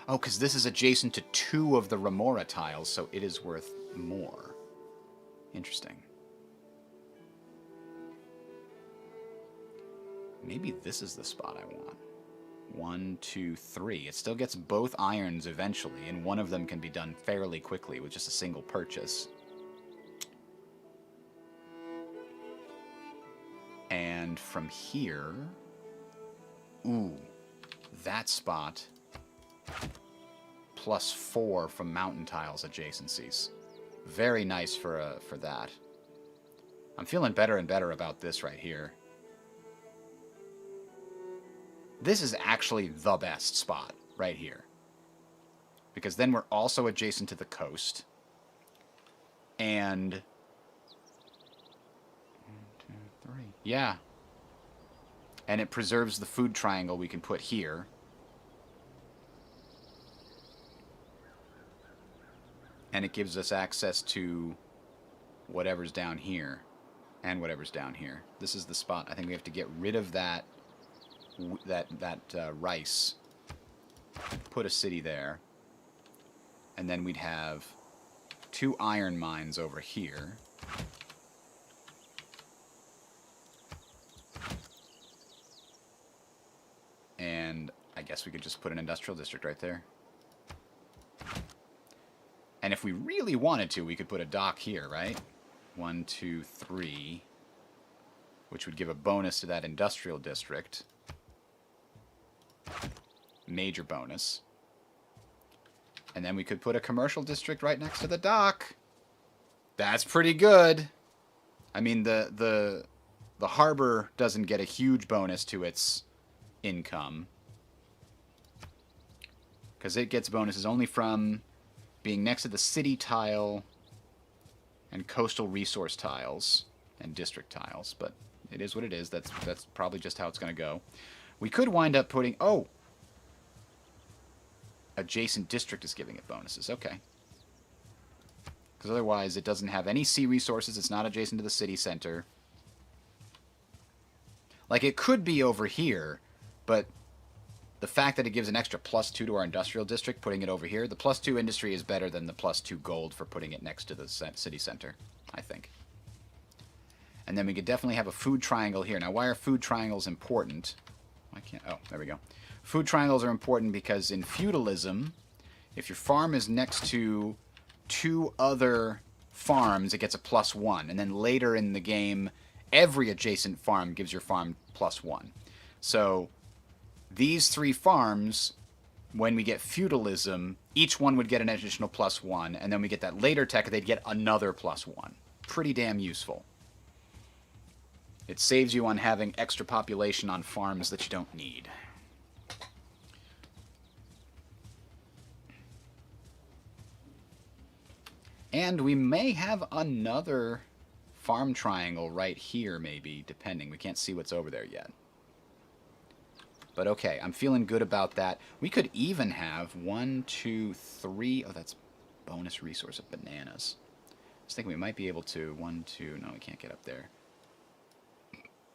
Oh, because this is adjacent to 2 of the Remora tiles, so it is worth more. Interesting. Maybe this is the spot I want. 1, 2, 3. It still gets both irons eventually, and one of them can be done fairly quickly with just a single purchase. And from here... Ooh, that spot... +4 from mountain tiles adjacencies. Very nice for that. I'm feeling better and better about this right here. This is actually the best spot right here. Because then we're also adjacent to the coast. And... 1, 2, 3. Yeah. And it preserves the food triangle we can put here. And it gives us access to whatever's down here. And whatever's down here. This is the spot. I think we have to get rid of that rice. Put a city there. And then we'd have 2 iron mines over here. And I guess we could just put an industrial district right there. And if we really wanted to, we could put a dock here, right? 1, 2, 3. Which would give a bonus to that industrial district. Major bonus. And then we could put a commercial district right next to the dock. That's pretty good. I mean, the harbor doesn't get a huge bonus to its income. Because it gets bonuses only from being next to the city tile and coastal resource tiles and district tiles. But it is what it is. That's probably just how it's going to go. We could wind up putting... Oh! Adjacent district is giving it bonuses. Okay. Because otherwise it doesn't have any sea resources. It's not adjacent to the city center. Like, it could be over here, but the fact that it gives an extra +2 to our industrial district, putting it over here, the +2 industry is better than the +2 gold for putting it next to the city center, I think. And then we could definitely have a food triangle here. Now, why are food triangles important? Why can't... Oh, there we go. Food triangles are important because in feudalism, if your farm is next to 2 other farms, it gets a +1. And then later in the game, every adjacent farm gives your farm +1. So these 3 farms, when we get feudalism, each one would get an additional +1. And then we get that later tech, they'd get another +1. Pretty damn useful. It saves you on having extra population on farms that you don't need. And we may have another farm triangle right here, maybe, depending. We can't see what's over there yet. But okay, I'm feeling good about that. We could even have 1, 2, 3... Oh, that's bonus resource of bananas. I was thinking we might be able to... 1, 2... No, we can't get up there.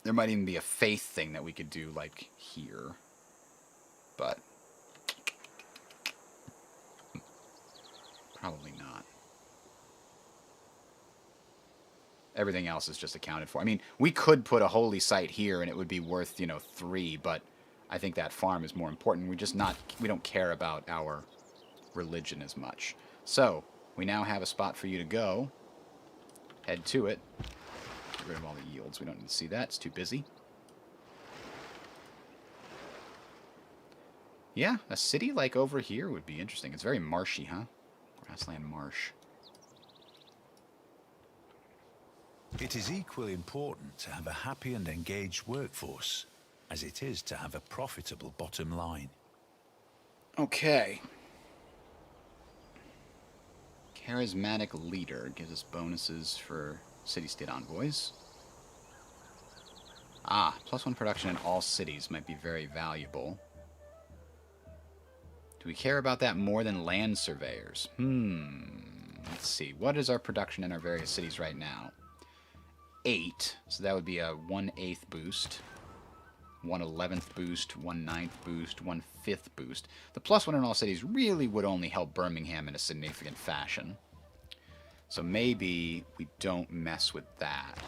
There might even be a faith thing that we could do, like, here. But... probably not. Everything else is just accounted for. I mean, we could put a holy site here and it would be worth, 3, but I think that farm is more important. We don't care about our religion as much. So, we now have a spot for you to go. Head to it. Get rid of all the yields. We don't need to see that. It's too busy. Yeah, a city like over here would be interesting. It's very marshy, huh? Grassland marsh. It is equally important to have a happy and engaged workforce as it is to have a profitable bottom line. Okay. Charismatic leader gives us bonuses for city-state envoys. Ah, +1 production in all cities might be very valuable. Do we care about that more than land surveyors? Let's see. What is our production in our various cities right now? 8, so that would be a 1/8 boost, 1/11th boost, 1/9th boost, 1/5 boost. The +1 in all cities really would only help Birmingham in a significant fashion. So maybe we don't mess with that.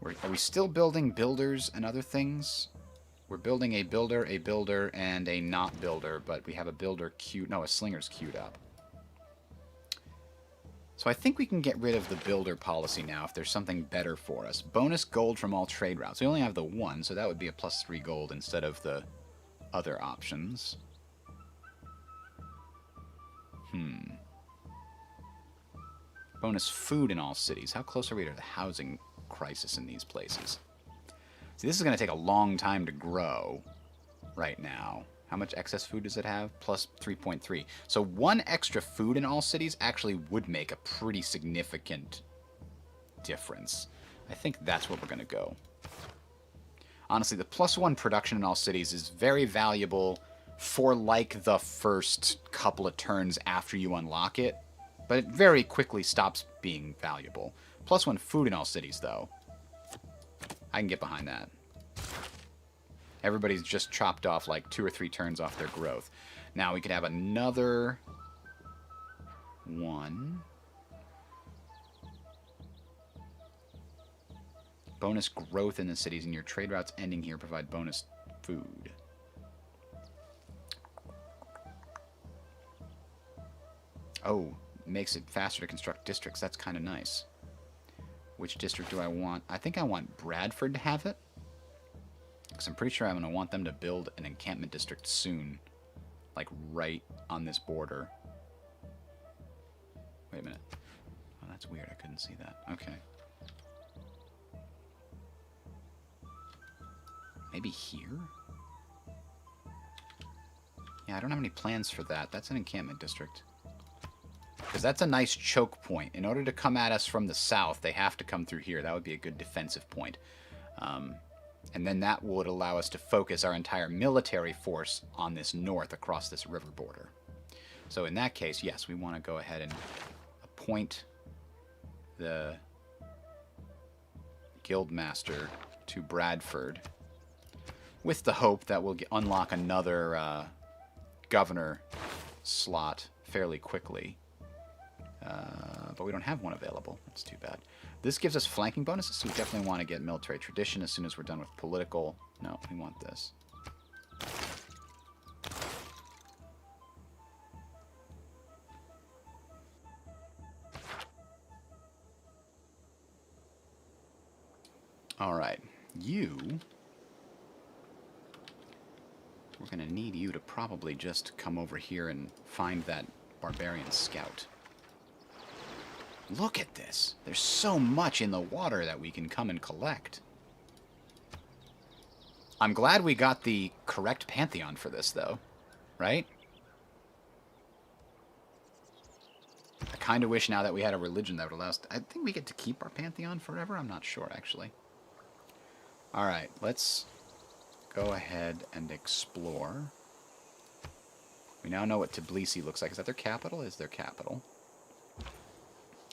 Are we still building builders and other things? We're building a builder, and a not builder, but we have a builder queued... No, a slinger's queued up. So I think we can get rid of the builder policy now if there's something better for us. Bonus gold from all trade routes. We only have the 1, so that would be a +3 gold instead of the other options. Bonus food in all cities. How close are we to the housing crisis in these places? See, this is going to take a long time to grow right now. How much excess food does it have? +3.3. So 1 extra food in all cities actually would make a pretty significant difference. I think that's what we're going to go. Honestly, the +1 production in all cities is very valuable for like the first couple of turns after you unlock it, but it very quickly stops being valuable. +1 food in all cities, though. I can get behind that. Everybody's just chopped off like 2 or 3 turns off their growth. Now we could have another 1. Bonus growth in the cities, and your trade routes ending here provide bonus food. Oh, makes it faster to construct districts. That's kind of nice. Which district do I want? I think I want Bradford to have it. Because I'm pretty sure I'm going to want them to build an encampment district soon. Like right on this border. Wait a minute. Oh, that's weird. I couldn't see that. Okay. Maybe here? Yeah, I don't have any plans for that. That's an encampment district. Because that's a nice choke point. In order to come at us from the south, they have to come through here. That would be a good defensive point. And then that would allow us to focus our entire military force on this north across this river border. So in that case, yes, we want to go ahead and appoint the guildmaster to Bradford. with the hope that we'll unlock another governor slot fairly quickly. But we don't have one available. That's too bad. This gives us flanking bonuses, so we definitely want to get military tradition as soon as we're done with political. No, we want this. All right. You... We're going to need you to probably just come over here and find that barbarian scout. Look at this. There's so much in the water that we can come and collect. I'm glad we got the correct pantheon for this, though. Right? I kind of wish now that we had a religion that would allow us... I think we get to keep our pantheon forever? I'm not sure, actually. Alright, let's go ahead and explore. We now know what Tbilisi looks like. Is that their capital? Is their capital.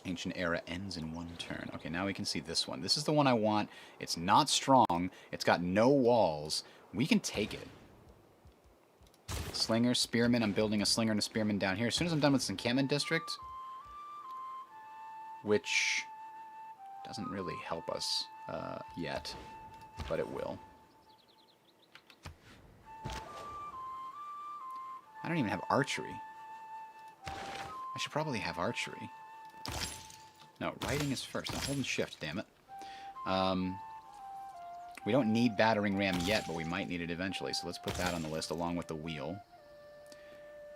Ancient era ends in one turn. Okay, now we can see this one. This is the one I want. It's not strong. It's got no walls. We can take it. Slinger, spearman. I'm building a slinger and a spearman down here. As soon as I'm done with this encampment district, which doesn't really help us yet, but it will. I don't even have archery. I should probably have archery. No, writing is first. I'm holding shift, damn it. We don't need battering ram yet, but we might need it eventually. So let's put that on the list along with the wheel.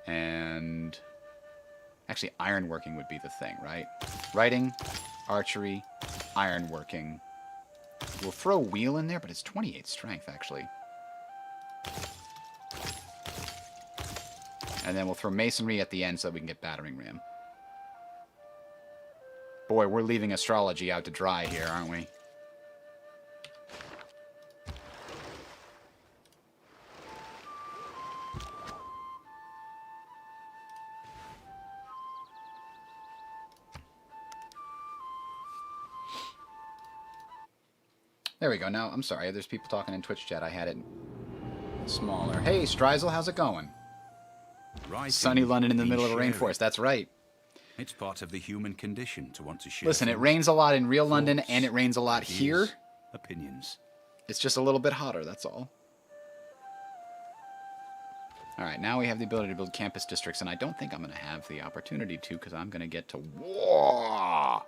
And actually, ironworking would be the thing, right? Writing, archery, ironworking. We'll throw wheel in there, but it's 28 strength, actually. And then we'll throw masonry at the end so that we can get battering ram. Boy, we're leaving astrology out to dry here, aren't we? There we go. Now, I'm sorry. There's people talking in Twitch chat. I had it smaller. Hey, Strizel, how's it going? Right. Sunny London in the middle of a rainforest. That's right. It's part of the human condition to want to share. Listen, it rains a lot in real London, and it rains a lot here. Opinions. It's just a little bit hotter, that's all. Alright, now we have the ability to build campus districts, and I don't think I'm going to have the opportunity to, because I'm going to get to war.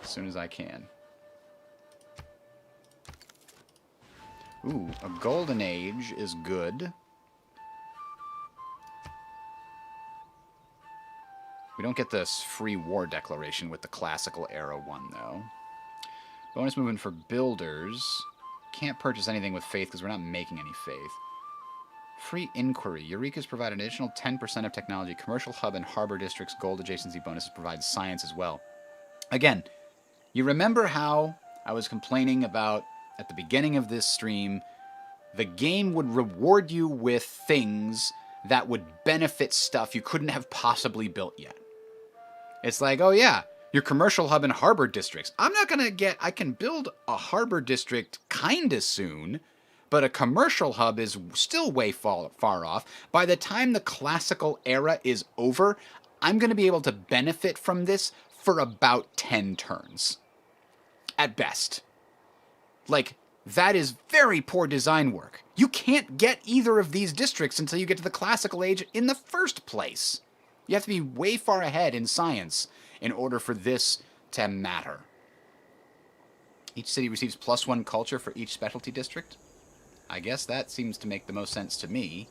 As soon as I can. Ooh, a golden age is good. We don't get this free war declaration with the classical era one, though. Bonus movement for builders. Can't purchase anything with faith because we're not making any faith. Free inquiry. Eureka's provide an additional 10% of technology. Commercial hub and harbor districts gold adjacency bonuses provide science as well. Again, you remember how I was complaining about at the beginning of this stream, the game would reward you with things that would benefit stuff you couldn't have possibly built yet. It's like, oh yeah, your commercial hub and harbor districts. I'm not going to get... I can build a harbor district kind of soon, but a commercial hub is still way far off. By the time the classical era is over, I'm going to be able to benefit from this for about 10 turns. At best. Like, that is very poor design work. You can't get either of these districts until you get to the classical age in the first place. You have to be way far ahead in science in order for this to matter. Each city receives +1 culture for each specialty district. I guess that seems to make the most sense to me.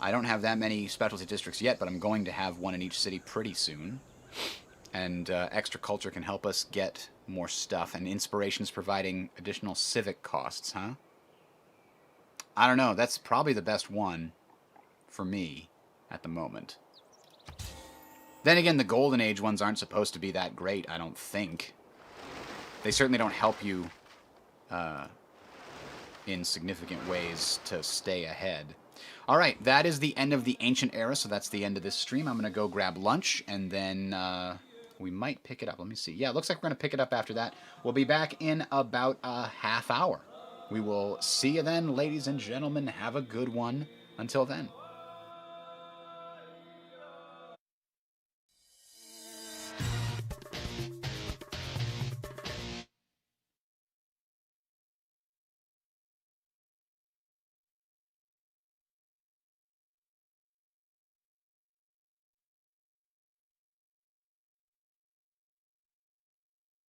I don't have that many specialty districts yet, but I'm going to have one in each city pretty soon. And extra culture can help us get more stuff, and inspiration is providing additional civic costs, huh? I don't know. That's probably the best one for me at the moment. Then again, the Golden Age ones aren't supposed to be that great, I don't think. They certainly don't help you in significant ways to stay ahead. All right, that is the end of the Ancient Era, so that's the end of this stream. I'm going to go grab lunch, and then We might pick it up. Let me see. Yeah, it looks like we're going to pick it up after that. We'll be back in about a half hour. We will see you then, ladies and gentlemen. Have a good one. Until then.